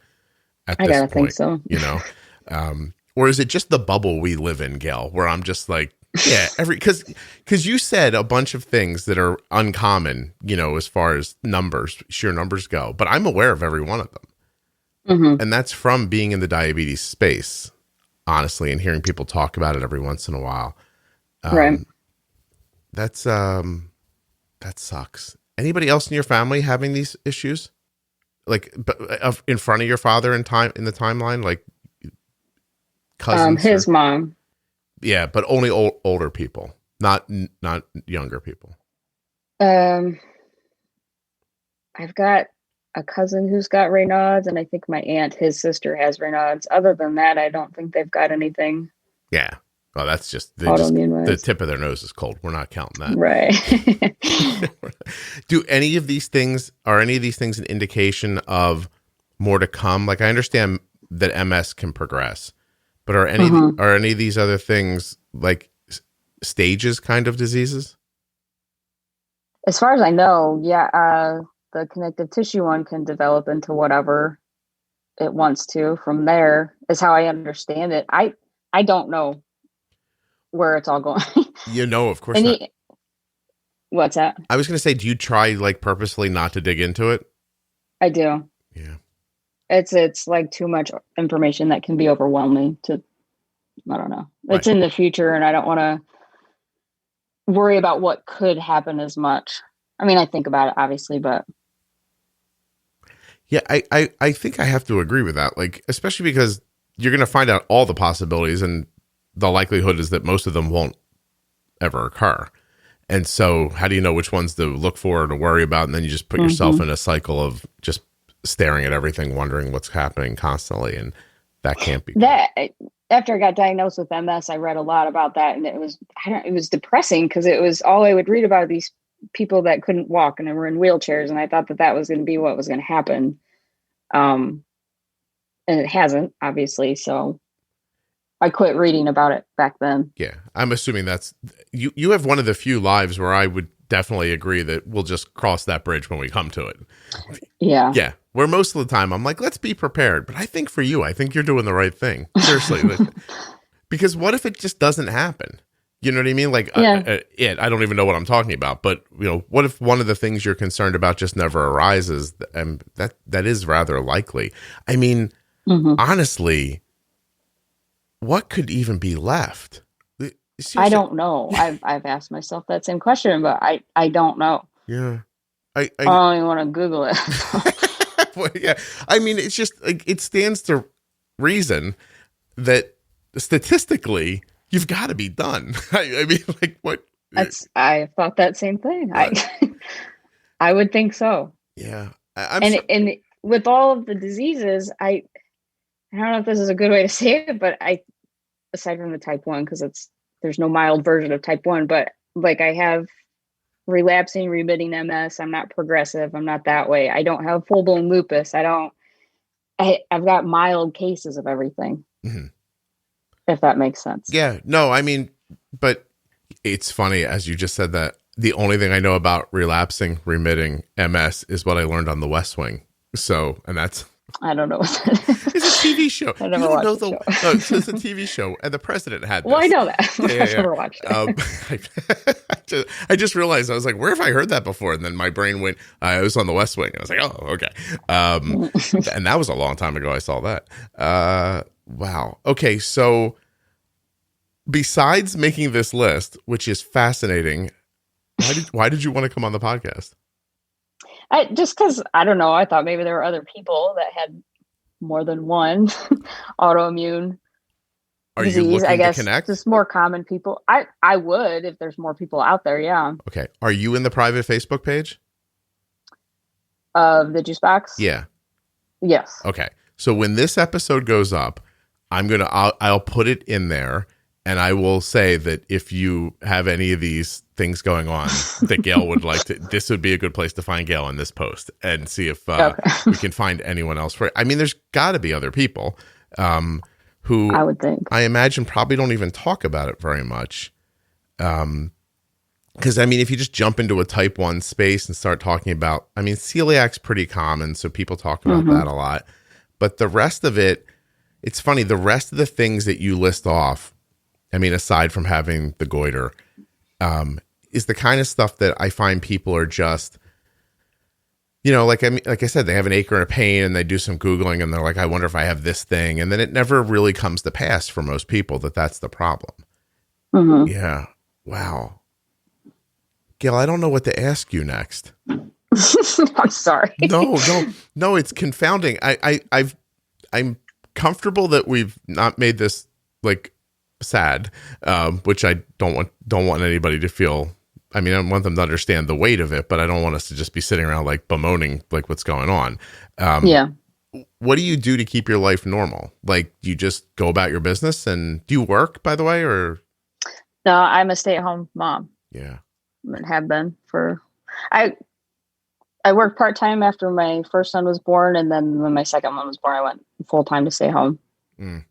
at this point. I gotta think so. Or is it just the bubble we live in, Gail, where I'm just like, yeah, because you said a bunch of things that are uncommon, as far as sheer numbers go, but I'm aware of every one of them. Mm-hmm. And that's from being in the diabetes space, honestly, and hearing people talk about it every once in a while. Right. That sucks. Anybody else in your family having these issues? Like, in front of your father in the timeline, like cousins? His mom. Yeah, but only older people, not younger people. I've got a cousin who's got Raynaud's, and I think my aunt, his sister, has Raynaud's. Other than that, I don't think they've got anything. Yeah. Well, that's just the tip of their nose is cold. We're not counting that. Right. Are any of these things an indication of more to come? Like, I understand that MS can progress. But are any of these other things like stages kind of diseases? As far as I know, yeah. The connective tissue one can develop into whatever it wants to. From there is how I understand it. I don't know where it's all going. Of course not. What's that? I was going to say, do you try like purposely not to dig into it? I do. Yeah. It's like too much information that can be overwhelming I don't know. It's in the future and I don't want to worry about what could happen as much. I mean, I think about it obviously, but. Yeah, I think I have to agree with that. Like, especially because you're going to find out all the possibilities and the likelihood is that most of them won't ever occur. And so how do you know which ones to look for or to worry about? And then you just put yourself in a cycle of just staring at everything, wondering what's happening constantly, and that can't be that. After I got diagnosed with MS, I read a lot about that, and it was depressing because it was all I would read about these people that couldn't walk and they were in wheelchairs, and I thought that was going to be what was going to happen, and it hasn't, obviously. So I quit reading about it back then. Yeah, I'm assuming that's you have one of the few lives where I would definitely agree that we'll just cross that bridge when we come to it. Yeah. Yeah. Where most of the time I'm like, let's be prepared. But I think for you, I think you're doing the right thing. Seriously. Because what if it just doesn't happen? You know what I mean? Like, yeah. I don't even know what I'm talking about. But, what if one of the things you're concerned about just never arises? And that is rather likely. I mean, honestly, what could even be left? Seriously. I don't know. I've asked myself that same question, but I don't know. Yeah. I don't even want to Google it. Well, yeah. I mean, it's just like, it stands to reason that statistically you've got to be done. I mean, like what? I thought that same thing. I would think so. Yeah. And with all of the diseases, I don't know if this is a good way to say it, but aside from the type 1, because there's no mild version of type 1, but like I have relapsing, remitting MS. I'm not progressive. I'm not that way. I don't have full blown lupus. I've got mild cases of everything. Mm-hmm. If that makes sense. Yeah, no, I mean, but it's funny, as you just said that the only thing I know about relapsing, remitting MS is what I learned on The West Wing. So, and that's... I don't know what that is. It's a TV show. I never watched the show. No, it's a TV show, and the president had this. Well, I know that. I've never watched it. I just realized, I was like, where have I heard that before? And then my brain went, I was on The West Wing. I was like, oh, okay. And that was a long time ago I saw that. Wow. Okay, so besides making this list, which is fascinating, why did you want to come on the podcast? Just because, I don't know, I thought maybe there were other people that had more than one autoimmune disease. You looking I guess to connect? Just more common people. I would if there's more people out there. Yeah. Okay. Are you in the private Facebook page? Of the Juicebox? Yeah. Yes. Okay. So when this episode goes up, I'll put it in there, and I will say that if you have any of these things going on that Gail would like to, this would be a good place to find Gail in this post and see if we can find anyone else for it. I mean, there's got to be other people who I would think, I imagine probably don't even talk about it very much. Because I mean, if you just jump into a type 1 space and start talking about, I mean, celiac's pretty common, so people talk about that a lot. But the rest of it, it's funny, the rest of the things that you list off, I mean, aside from having the goiter, is the kind of stuff that I find people are just, you know, like I said, they have an ache or a pain and they do some Googling and they're like, I wonder if I have this thing. And then it never really comes to pass for most people that's the problem. Mm-hmm. Yeah. Wow. Gail, I don't know what to ask you next. I'm sorry. No, it's confounding. I'm comfortable that we've not made this like sad, which I don't want anybody to feel. I mean, I want them to understand the weight of it, but I don't want us to just be sitting around like bemoaning like what's going on. Yeah. What do you do to keep your life normal? Like, you just go about your business, and do you work, by the way, or? No, I'm a stay-at-home mom. Yeah. And have been for, I worked part-time after my first son was born. And then when my second one was born, I went full-time to stay home. Mm.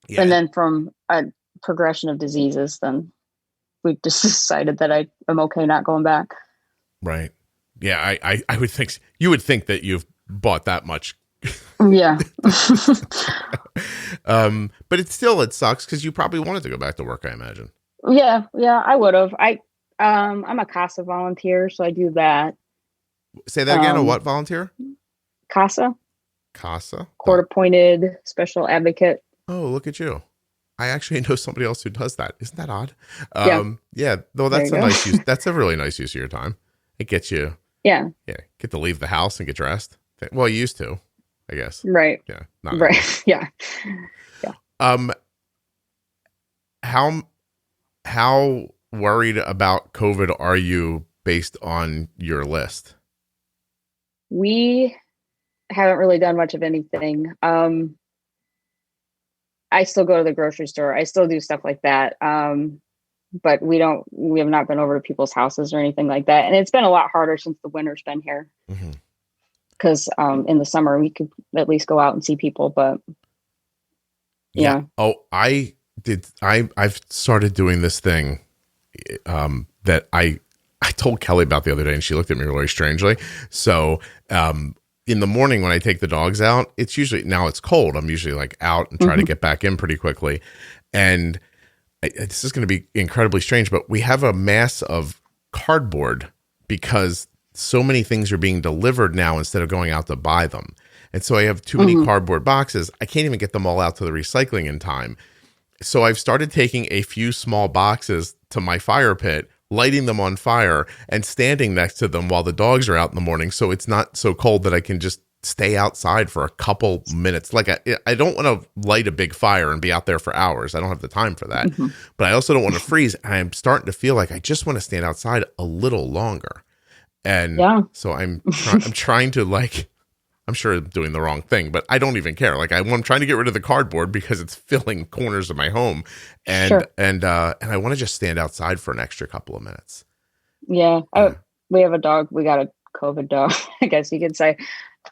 Yeah. And then from a progression of diseases, then we just decided that I'm okay not going back. Right. Yeah. I would think you would think that you've bought that much. Yeah. But it sucks because you probably wanted to go back to work, I imagine. Yeah, I would have. I'm a CASA volunteer, so I do that. Say that again. A what volunteer? CASA. CASA. Court-appointed special advocate. Oh, look at you. I actually know somebody else who does that. Isn't that odd? Yeah. Though that's a nice use. That's a really nice use of your time. It gets you. Yeah. Yeah. Get to leave the house and get dressed. Well, you used to, I guess. Right. Yeah. Not right. Yeah. Yeah. How worried about COVID are you based on your list? We haven't really done much of anything. I still go to the grocery store. I still do stuff like that. But we have not been over to people's houses or anything like that. And it's been a lot harder since the winter's been here. Because in the summer we could at least go out and see people, but yeah. Oh, I've started doing this thing that I told Kelly about the other day, and she looked at me really strangely. So in the morning when I take the dogs out, it's usually, now it's cold, I'm usually like out and try to get back in pretty quickly. And this is going to be incredibly strange, but we have a mass of cardboard because so many things are being delivered now instead of going out to buy them. And so I have too many cardboard boxes. I can't even get them all out to the recycling in time. So I've started taking a few small boxes to my fire pit, lighting them on fire and standing next to them while the dogs are out in the morning. So it's not so cold that I can just stay outside for a couple minutes. Like I don't want to light a big fire and be out there for hours. I don't have the time for that, but I also don't want to freeze. And I'm starting to feel like I just want to stand outside a little longer. And so I'm trying to like, I'm sure I'm doing the wrong thing, but I don't even care. Like I'm trying to get rid of the cardboard because it's filling corners of my home. And I want to just stand outside for an extra couple of minutes. Yeah. We have a dog. We got a COVID dog, I guess you could say.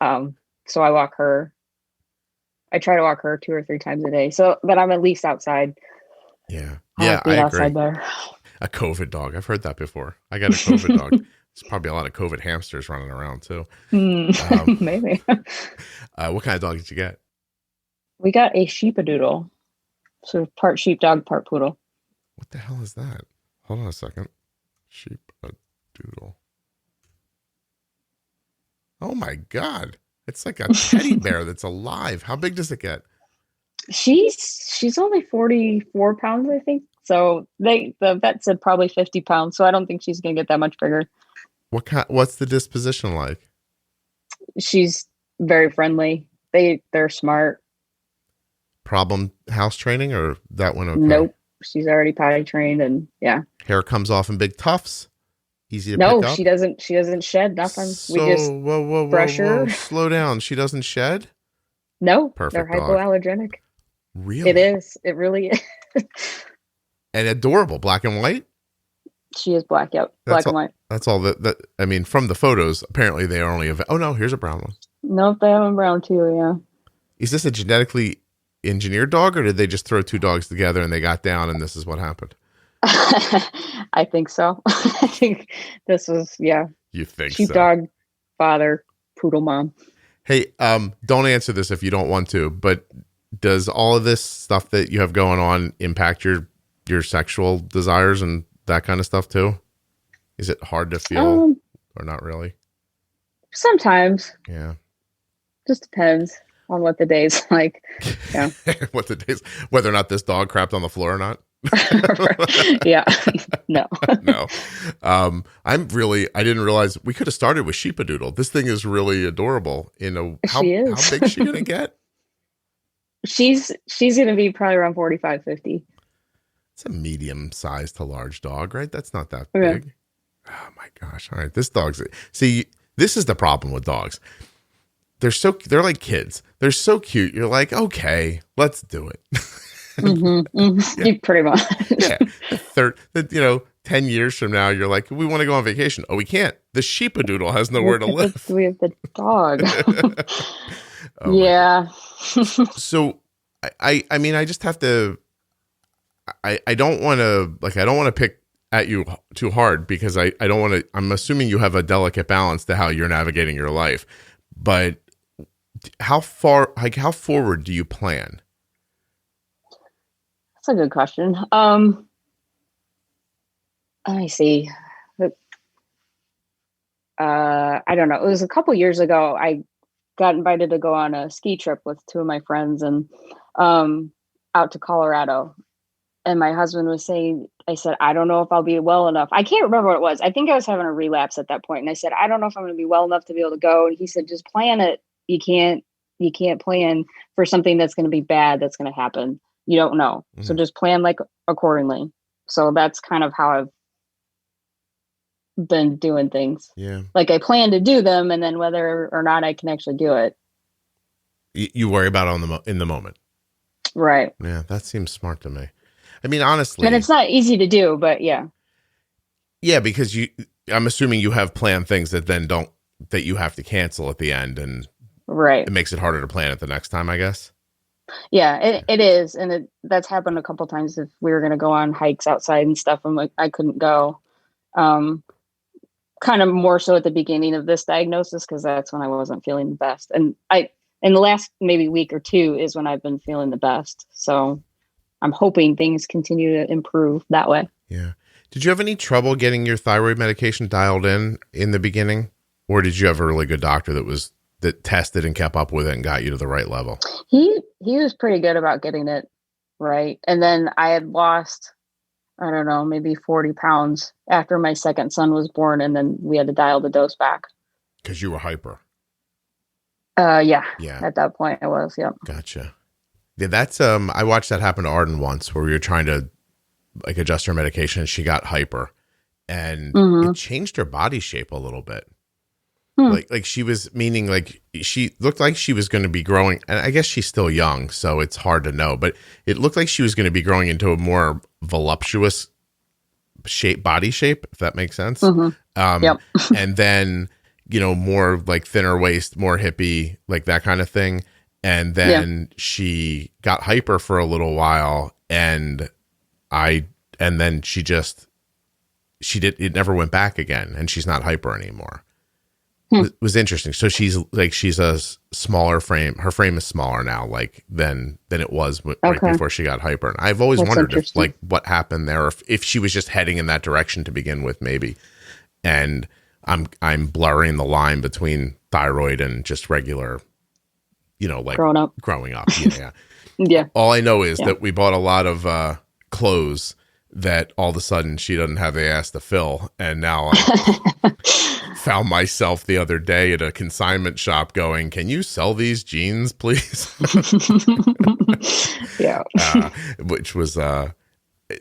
So I walk her. I try to walk her 2 or 3 times a day. So that I'm at least outside. Yeah. I agree. Outside there. A COVID dog. I've heard that before. I got a COVID dog. There's probably a lot of COVID hamsters running around too. Maybe. What kind of dog did you get? We got a sheepadoodle. So part sheepdog, part poodle. What the hell is that? Hold on a second. Sheepadoodle. Oh my God. It's like a teddy bear that's alive. How big does it get? She's only 44 pounds, I think. So the vet said probably 50 pounds. So I don't think she's going to get that much bigger. What's the disposition like? She's very friendly. They're smart. Problem house training or that one? Okay? Nope. She's already potty trained and yeah. Hair comes off in big tufts. Easy to pick up. No, she doesn't shed nothing. So, we just brush her. Slow down. She doesn't shed? No. Perfect. They're hypoallergenic. Really? It is. It really is. And adorable. Black and white? She is black. Yep. Black and white. That's all that I mean, from the photos, apparently they are only oh no, here's a brown one. Nope, they have a brown too, yeah. Is this a genetically engineered dog or did they just throw 2 dogs together and they got down and this is what happened? I think so. I think this was, yeah. You think sheepdog, father, poodle mom. Hey, don't answer this if you don't want to, but does all of this stuff that you have going on impact your sexual desires and that kind of stuff too? Is it hard to feel or not really? Sometimes. Yeah. Just depends on what the day's like. Yeah. Whether or not this dog crapped on the floor or not. Yeah. No. No. I didn't realize we could have started with sheepadoodle. This thing is really adorable. How big is she gonna get? She's gonna be probably around 45, 50. It's a medium sized to large dog, right? That's not that big. Oh my gosh. All right. This is the problem with dogs. They're like kids. They're so cute. You're like, okay, let's do it. Yeah. Pretty much. Yeah. 10 years from now, you're like, we want to go on vacation. Oh, we can't. The sheepadoodle has nowhere to live. We have the dog. Yeah. So I mean, I just have to, I don't want to pick at you too hard because I don't want to, I'm assuming you have a delicate balance to how you're navigating your life, but how forward do you plan? That's a good question. Let me see. I don't know. It was a couple years ago. I got invited to go on a ski trip with 2 of my friends and out to Colorado. And my husband was saying, I said, I don't know if I'll be well enough. I can't remember what it was. I think I was having a relapse at that point. And I said, I don't know if I'm going to be well enough to be able to go. And he said, just plan it. You can't plan for something that's going to be bad. That's going to happen. You don't know. Mm-hmm. So just plan like accordingly. So that's kind of how I've been doing things. Yeah. Like I plan to do them and then whether or not I can actually do it. You worry about it in the moment. Right. Yeah. That seems smart to me. I mean, honestly. And it's not easy to do, but yeah. Yeah. Because I'm assuming you have planned things that you have to cancel at the end and right. It makes it harder to plan it the next time, I guess. Yeah, it is. And that's happened a couple times if we were going to go on hikes outside and stuff. I'm like, I couldn't go. Kind of more so at the beginning of this diagnosis, because that's when I wasn't feeling the best. And in the last maybe week or 2 is when I've been feeling the best. So I'm hoping things continue to improve that way. Yeah. Did you have any trouble getting your thyroid medication dialed in the beginning? Or did you have a really good doctor that tested and kept up with it and got you to the right level? He was pretty good about getting it right. And then I had lost, I don't know, maybe 40 pounds after my second son was born. And then we had to dial the dose back. Because you were hyper. Yeah. At that point I was, yep. Gotcha. Yeah, that's, I watched that happen to Arden once where we were trying to like adjust her medication and she got hyper. and Mm-hmm. it changed her body shape a little bit. Hmm. Like she was, meaning like she looked like she was going to be growing, and I guess she's still young, so it's hard to know, but it looked like she was going to be growing into a more voluptuous body shape, if that makes sense. Mm-hmm. Yep. And then, more like thinner waist, more hippie, like that kind of thing. And then she got hyper for a little while, and then it never went back again, and she's not hyper anymore. It was interesting. So she's a smaller frame. Her frame is smaller now, like than it was right before she got hyper. And I've always wondered if like what happened there, or if she was just heading in that direction to begin with, maybe. And I'm blurring the line between thyroid and just regular, like growing up. Yeah. Yeah. All I know is that we bought a lot of clothes that all of a sudden she doesn't have the ass to fill, and now I found myself the other day at a consignment shop going, "Can you sell these jeans, please?" Yeah. Which was the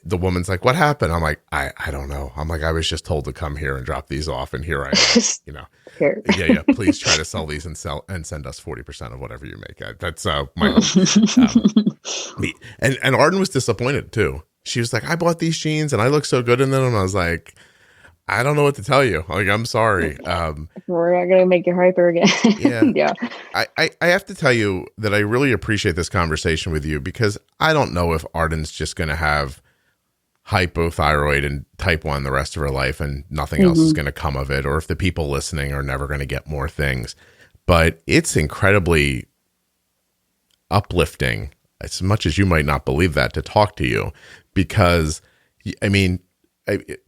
woman's like, "What happened?" I'm like, I don't know. I'm like, I was just told to come here and drop these off, and here I am. Here. Yeah. Please try to sell these and send us 40% of whatever you make. That's my me. And Arden was disappointed too. She was like, "I bought these jeans and I look so good in them," and I was like, I don't know what to tell you. Like, I'm sorry. We're not going to make you hyper again. Yeah. I have to tell you that I really appreciate this conversation with you, because I don't know if Arden's just going to have hypothyroid and type 1 the rest of her life and nothing else is going to come of it, or if the people listening are never going to get more things. But it's incredibly uplifting, as much as you might not believe that, to talk to you, because, I mean,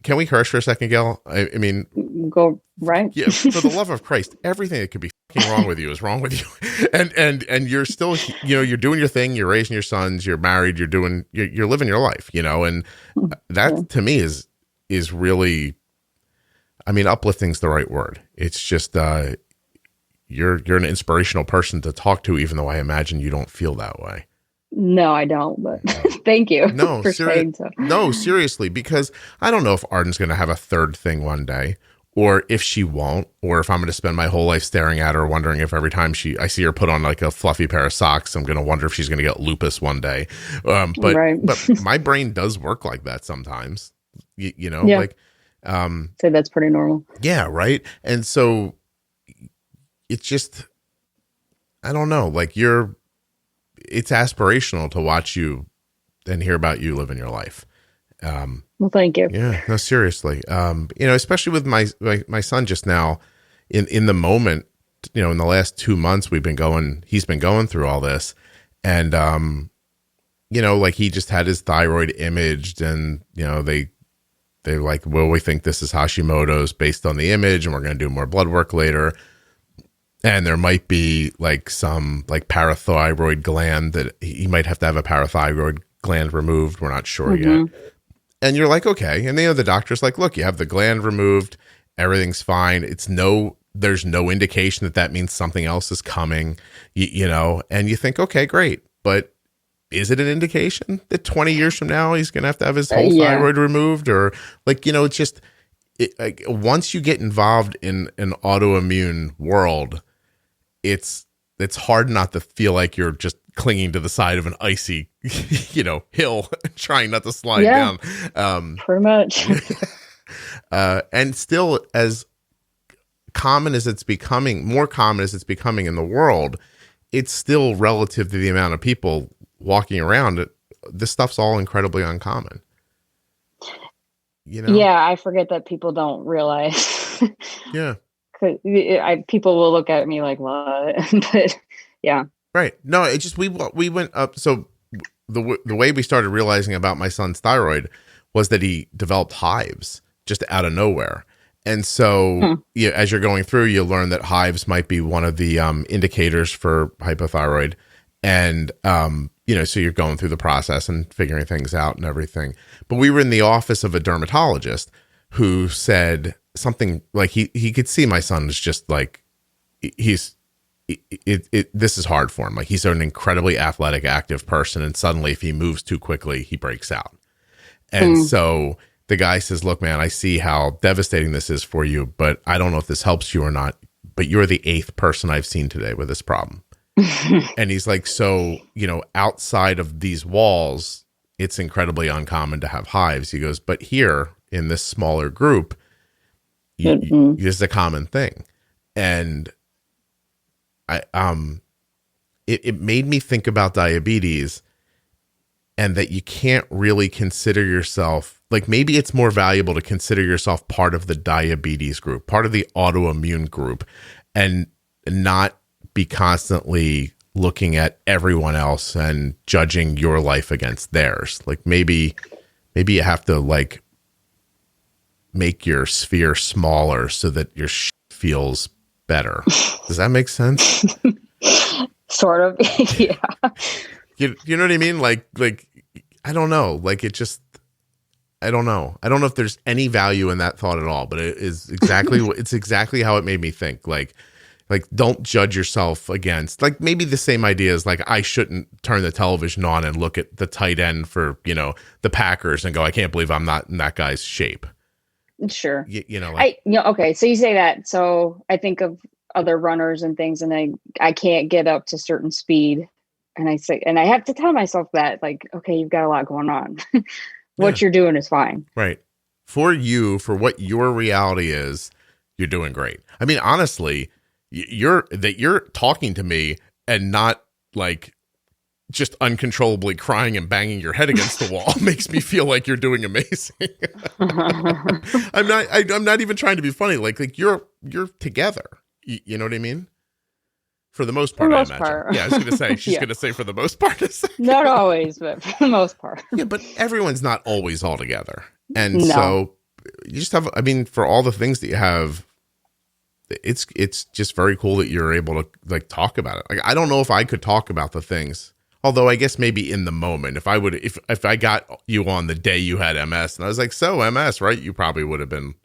can we curse for a second, Gail? I mean, go right. Yeah, for the love of Christ, everything that could be fucking wrong with you is wrong with you, and you're still, you're doing your thing, you're raising your sons, you're married, you're living your life, and that to me is really, I mean, uplifting's the right word. It's just you're an inspirational person to talk to, even though I imagine you don't feel that way. No, I don't, but thank you for saying so. No, seriously, because I don't know if Arden's going to have a third thing one day, or if she won't, or if I'm going to spend my whole life staring at her, wondering if every time I see her put on like a fluffy pair of socks, I'm going to wonder if she's going to get lupus one day. But my brain does work like that sometimes, like, so that's pretty normal. Yeah. Right. And so it's just, I don't know, like it's aspirational to watch you and hear about you living your life. Well, thank you. Yeah, no, seriously. Especially with my son just now in the moment, in the last 2 months he's been going through all this, and, like he just had his thyroid imaged, and, they're like, well, we think this is Hashimoto's based on the image, and we're going to do more blood work later. And there might be like some like parathyroid gland that he might have to have a parathyroid gland removed. We're not sure yet. And you're like, okay. And the doctor's like, look, you have the gland removed. Everything's fine. There's no indication that means something else is coming, and you think, okay, great. But is it an indication that 20 years from now, he's going to have his whole thyroid removed? Or like, it's just, once you get involved in an autoimmune world, it's hard not to feel like you're just clinging to the side of an icy, hill, trying not to slide down. Pretty much. And still, as common as it's becoming, more common as it's becoming in the world, it's still relative to the amount of people walking around. This stuff's all incredibly uncommon. Yeah, I forget that people don't realize. Yeah. People will look at me like, what? But yeah. Right. No, it just, we went up. So the way we started realizing about my son's thyroid was that he developed hives just out of nowhere. And so as you're going through, you learn that hives might be one of the indicators for hypothyroid. And, so you're going through the process and figuring things out and everything. But we were in the office of a dermatologist who said something like he could see my son is just like, this is hard for him. Like, he's an incredibly athletic, active person. And suddenly if he moves too quickly, he breaks out. And so the guy says, look, man, I see how devastating this is for you, but I don't know if this helps you or not, but you're the 8th person I've seen today with this problem. And he's like, so, outside of these walls, it's incredibly uncommon to have hives. He goes, but here in this smaller group, this is a common thing. And it made me think about diabetes, and that you can't really consider yourself, like, maybe it's more valuable to consider yourself part of the diabetes group, part of the autoimmune group, and not be constantly looking at everyone else and judging your life against theirs. Like, maybe you have to, like, make your sphere smaller so that your feels better. Does that make sense? Sort of. Yeah. You know what I mean? Like, I don't know. Like, I don't know. I don't know if there's any value in that thought at all, but it is exactly, it's exactly how it made me think. Like, don't judge yourself against, like, maybe the same idea as, like, I shouldn't turn the television on and look at the tight end for, the Packers and go, I can't believe I'm not in that guy's shape. Sure. Like, okay. So you say that. So I think of other runners and things, and I can't get up to certain speed. And I have to tell myself that, like, okay, you've got a lot going on. What you're doing is fine. Right. For you, for what your reality is, you're doing great. I mean, honestly, you're talking to me and not, like, just uncontrollably crying and banging your head against the wall makes me feel like you're doing amazing. I'm not even trying to be funny. Like you're together. You know what I mean? For the most part, I imagine. Yeah, I was going to say, she's going to say for the most part. Not always, but for the most part. Yeah, but everyone's not always all together. And so you just have, I mean, for all the things that you have, it's just very cool that you're able to, like, talk about it. Like, I don't know if I could talk about the things, although I guess maybe in the moment, if I got you on the day you had MS and I was like, so MS, right? You probably would have been.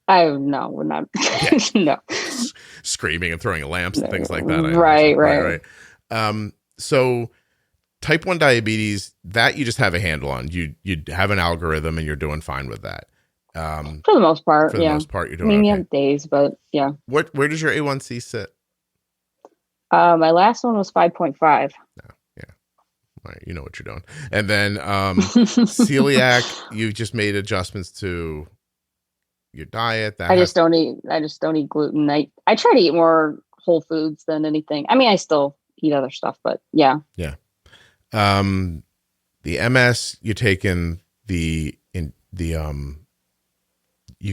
We're not. Yeah. No. Screaming and throwing lamps and things like that. Right. So type 1 diabetes, that you just have a handle on. You have an algorithm and you're doing fine with that. For the most part, For the most part, you're doing okay. You have days, but yeah. Where does your A1C sit? My last one was 5.5. No, yeah. All right, you know what you're doing. And then celiac, you just made adjustments to your diet. I just don't eat gluten. I try to eat more whole foods than anything. I mean, I still eat other stuff, but yeah. Yeah. The MS, you taking you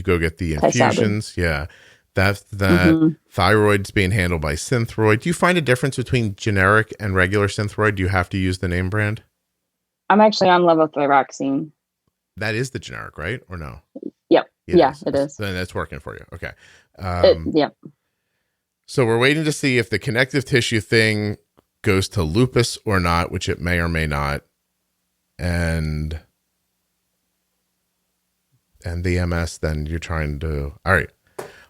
go get the infusions. Yeah. That Thyroid's being handled by Synthroid. Do you find a difference between generic and regular Synthroid? Do you have to use the name brand? I'm actually on levothyroxine. That is the generic, right? Or no? Yep. It is. Then that's working for you. Okay. Yep. So we're waiting to see if the connective tissue thing goes to lupus or not, which it may or may not. And the MS, then you're trying to, all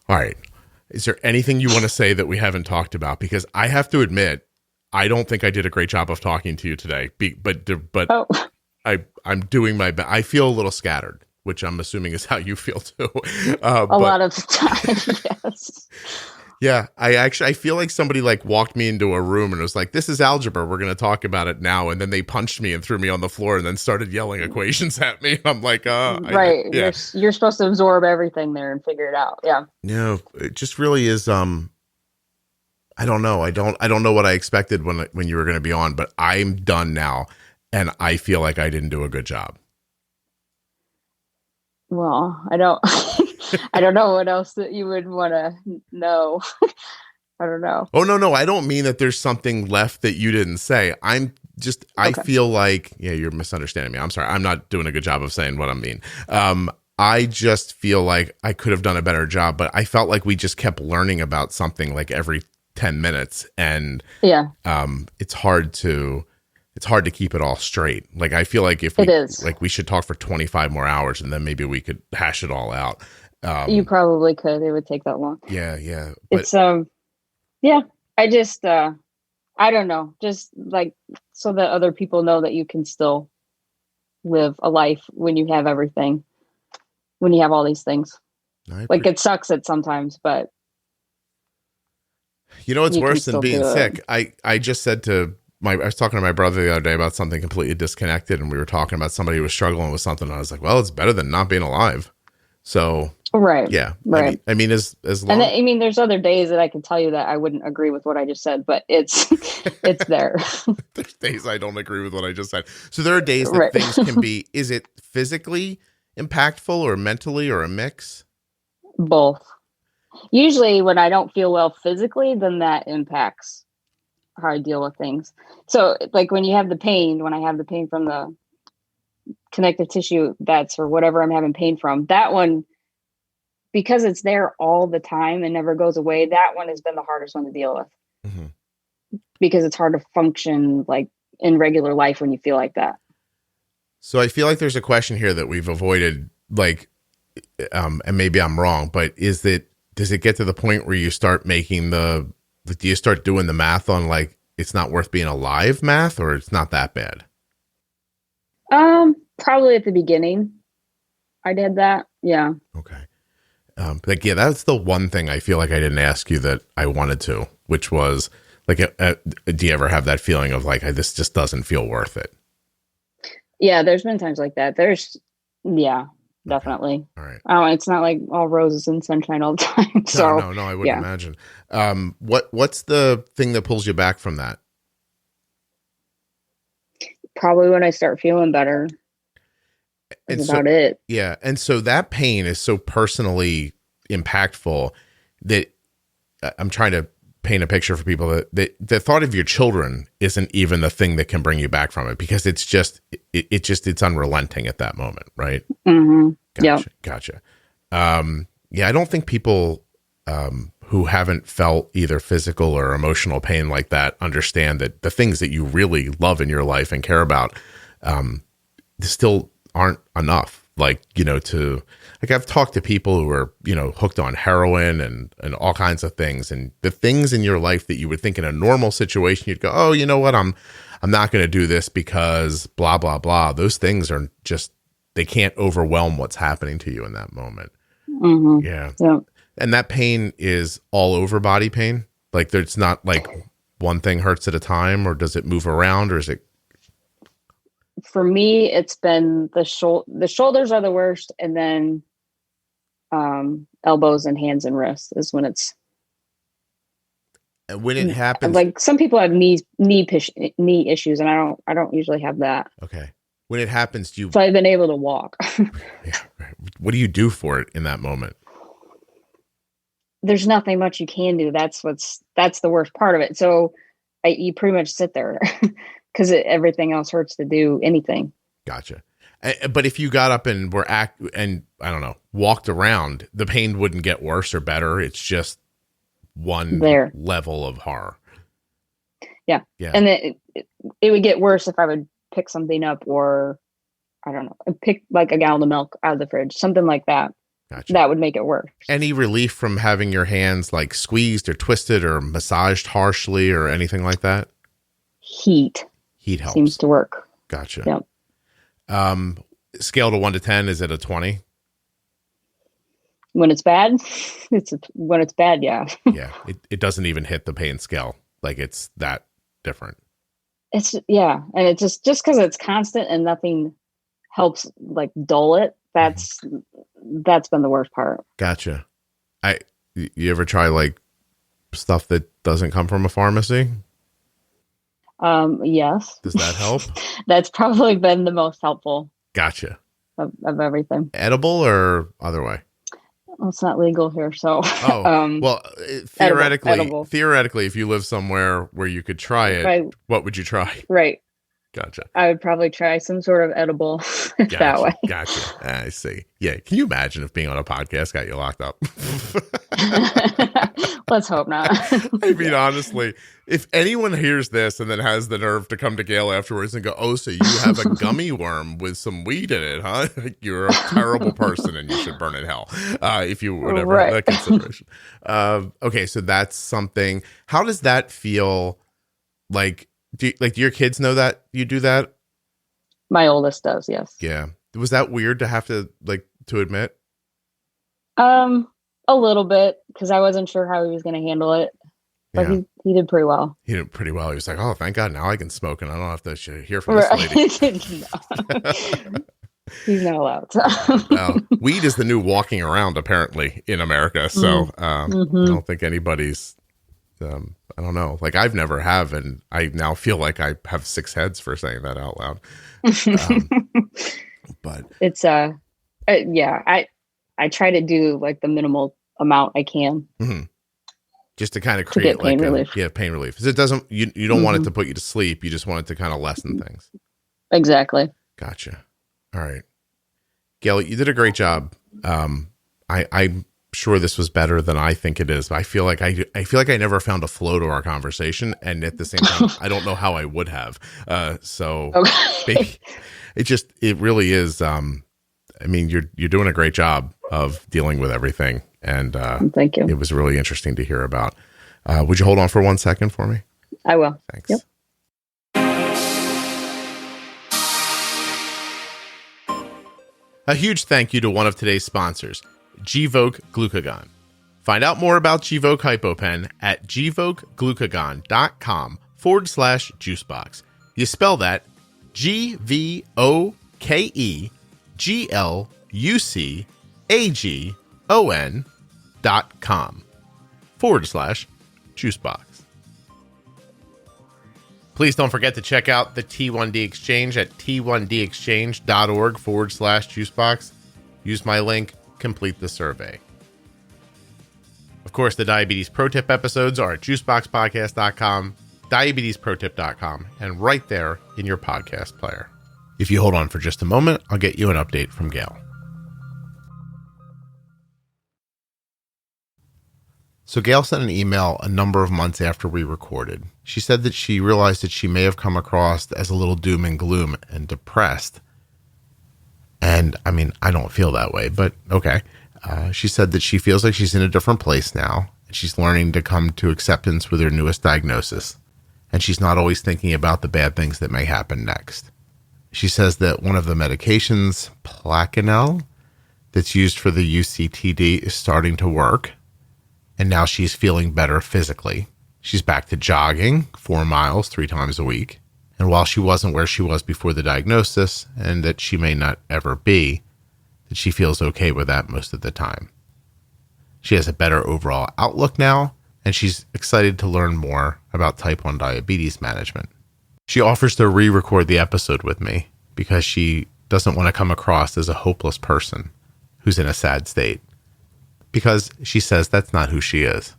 right. Is there anything you want to say that we haven't talked about? Because I have to admit, I don't think I did a great job of talking to you today, but I'm doing my best. I feel a little scattered, which I'm assuming is how you feel too. A lot of the time, yes. Yeah, I feel like somebody, like, walked me into a room and was like, this is algebra, we're going to talk about it now. And then they punched me and threw me on the floor and then started yelling equations at me. I'm like, right. You're supposed to absorb everything there and figure it out. Yeah. No, it just really is. I don't know. I don't know what I expected when you were going to be on, but I'm done now. And I feel like I didn't do a good job. Well, I don't know what else that you would want to know. I don't know. Oh, no. I don't mean that there's something left that you didn't say. I feel like, you're misunderstanding me. I'm sorry. I'm not doing a good job of saying what I mean. I just feel like I could have done a better job, but I felt like we just kept learning about something like every 10 minutes. And it's hard to keep it all straight. Like, I feel like we should talk for 25 more hours and then maybe we could hash it all out. You probably could. It would take that long. Yeah. But it's I just I don't know. Just, like, so that other people know that you can still live a life when you have everything. when you have all these things. Like it sucks it sometimes, but you know, it's you worse can than still being do sick. it. I just said to I was talking to my brother the other day about something completely disconnected, and we were talking about somebody who was struggling with something. And I was like, well, it's better than not being alive. So, Right. yeah. Right. I mean, as long. And I mean, there's other days that I can tell you that I wouldn't agree with what I just said, but it's there. There's days I don't agree with what I just said. So there are days that Right. things can be, is it physically impactful or mentally or a mix? Both. Usually when I don't feel well physically, then that impacts how I deal with things. So like when I have the pain from the connective tissue, that's or whatever I'm having pain from, that one, because it's there all the time and never goes away, that one has been the hardest one to deal with. Mm-hmm. Because it's hard to function like in regular life when you feel like that. So I feel like there's a question here that we've avoided, like, and maybe I'm wrong, but does it get to the point where you start making do you start doing the math on like, it's not worth being alive math, or it's not that bad? Probably at the beginning I did that. Yeah. Okay. Like, yeah, that's the one thing I feel like I didn't ask you that I wanted to, which was like, do you ever have that feeling of like, this just doesn't feel worth it? Yeah. There's been times like that. Yeah, definitely. All right. Oh, it's not like all roses and sunshine all the time. So no, I wouldn't imagine. What's the thing that pulls you back from that? Probably when I start feeling better. That's about it. Yeah. And so that pain is so personally impactful that I'm trying to paint a picture for people that the thought of your children isn't even the thing that can bring you back from it, because it's just, it's unrelenting at that moment. Right. Mm-hmm. Gotcha. Yeah. I don't think people, who haven't felt either physical or emotional pain like that understand that the things that you really love in your life and care about, still aren't enough. Like, I've talked to people who are, hooked on heroin and all kinds of things, and the things in your life that you would think in a normal situation, you'd go, oh, you know what? I'm not going to do this because blah, blah, blah. Those things are just, they can't overwhelm what's happening to you in that moment. Mm-hmm. Yeah. And that pain is all over body pain. Like, there's not like one thing hurts at a time, or does it move around, or is it? For me, it's been the shoulders are the worst. And then, elbows and hands and wrists is when it's. And when it happens, like some people have knee issues, and I don't usually have that. Okay. When it happens, so I've been able to walk. Yeah. Right. What do you do for it in that moment? There's nothing much you can do. That's the worst part of it. So you pretty much sit there because everything else hurts to do anything. Gotcha. But if you got up and walked around, the pain wouldn't get worse or better. It's just one level of horror. Yeah. And it would get worse if I would pick something up, or I don't know, pick like a gallon of milk out of the fridge, something like that. Gotcha. That would make it worse. Any relief from having your hands like squeezed or twisted or massaged harshly or anything like that? Heat helps. Seems to work. Gotcha. Yep. Scale to 1 to 10, is it a 20? When it's bad, when it's bad, yeah. Yeah, it doesn't even hit the pain scale. Like, it's that different. It's and it's just because it's constant and nothing helps like dull it. That's been the worst part. Gotcha. You ever try like stuff that doesn't come from a pharmacy? Yes. Does that help? That's probably been the most helpful. Gotcha. Of everything. Edible or other way? Well, it's not legal here, so. Well, theoretically, edible. If you live somewhere where you could try it, what would you try? Right. Gotcha. I would probably try some sort of edible that way. Gotcha. I see. Yeah. Can you imagine if being on a podcast got you locked up? Let's hope not. I mean, honestly, if anyone hears this and then has the nerve to come to Gail afterwards and go, oh, so you have a gummy worm with some weed in it, huh? You're a terrible person and you should burn in hell. If you would ever have that consideration. Okay. So that's something. How does that feel? Like, do your kids know that you do that? My oldest does, yes. Yeah. Was that weird to have to to admit? A little bit, because I wasn't sure how he was going to handle it, but Yeah. he did pretty well. He did pretty well. He was like, oh, thank God, now I can smoke and I don't have to hear from this lady. No. He's not allowed. So. Well, weed is the new walking around, apparently, in America. So I don't think anybody's, I don't know. Like, I've never have, and I now feel like I have 6 heads for saying that out loud. But it's, yeah, I try to do like the minimal amount I can. Mm-hmm. Just to kind of create pain relief. Pain relief. Because it doesn't, you don't want it to put you to sleep. You just want it to kind of lessen things. Exactly. Gotcha. All right. Gail, you did a great job. I'm sure this was better than I think it is. I feel like I never found a flow to our conversation, and at the same time, I don't know how I would have. So okay. it really is. I mean, you're doing a great job of dealing with everything, and thank you. It was really interesting to hear about. Would you hold on for 1 second for me? I will. Thanks. Yep. A huge thank you to one of today's sponsors, Gvoke Glucagon. Find out more about Gvoke HypoPen at gvokeglucagon.com/juicebox. You spell that GVOKEGLUCAGON.com/juicebox. Please don't forget to check out the T1D Exchange at t1dexchange.org/juicebox. Use my link, complete the survey. Of course, the Diabetes Pro Tip episodes are at juiceboxpodcast.com, diabetesprotip.com, and right there in your podcast player. If you hold on for just a moment, I'll get you an update from Gail. So Gail sent an email a number of months after we recorded. She said that she realized that she may have come across as a little doom and gloom and depressed. And I mean, I don't feel that way, but okay. She said that she feels like she's in a different place now, and she's learning to come to acceptance with her newest diagnosis. And she's not always thinking about the bad things that may happen next. She says that one of the medications, Plaquenil, that's used for the UCTD is starting to work. And now she's feeling better physically. She's back to jogging 4 miles 3 times a week. And while she wasn't where she was before the diagnosis, and that she may not ever be, that she feels okay with that most of the time. She has a better overall outlook now, and she's excited to learn more about type 1 diabetes management. She offers to re-record the episode with me because she doesn't want to come across as a hopeless person who's in a sad state. Because she says that's not who she is.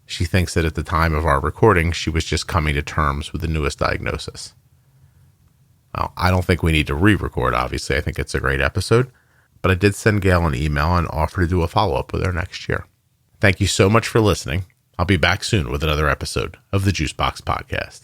She thinks that at the time of our recording, she was just coming to terms with the newest diagnosis. Well, I don't think we need to re-record, obviously. I think it's a great episode. But I did send Gail an email and offer to do a follow-up with her next year. Thank you so much for listening. I'll be back soon with another episode of the Juicebox Podcast.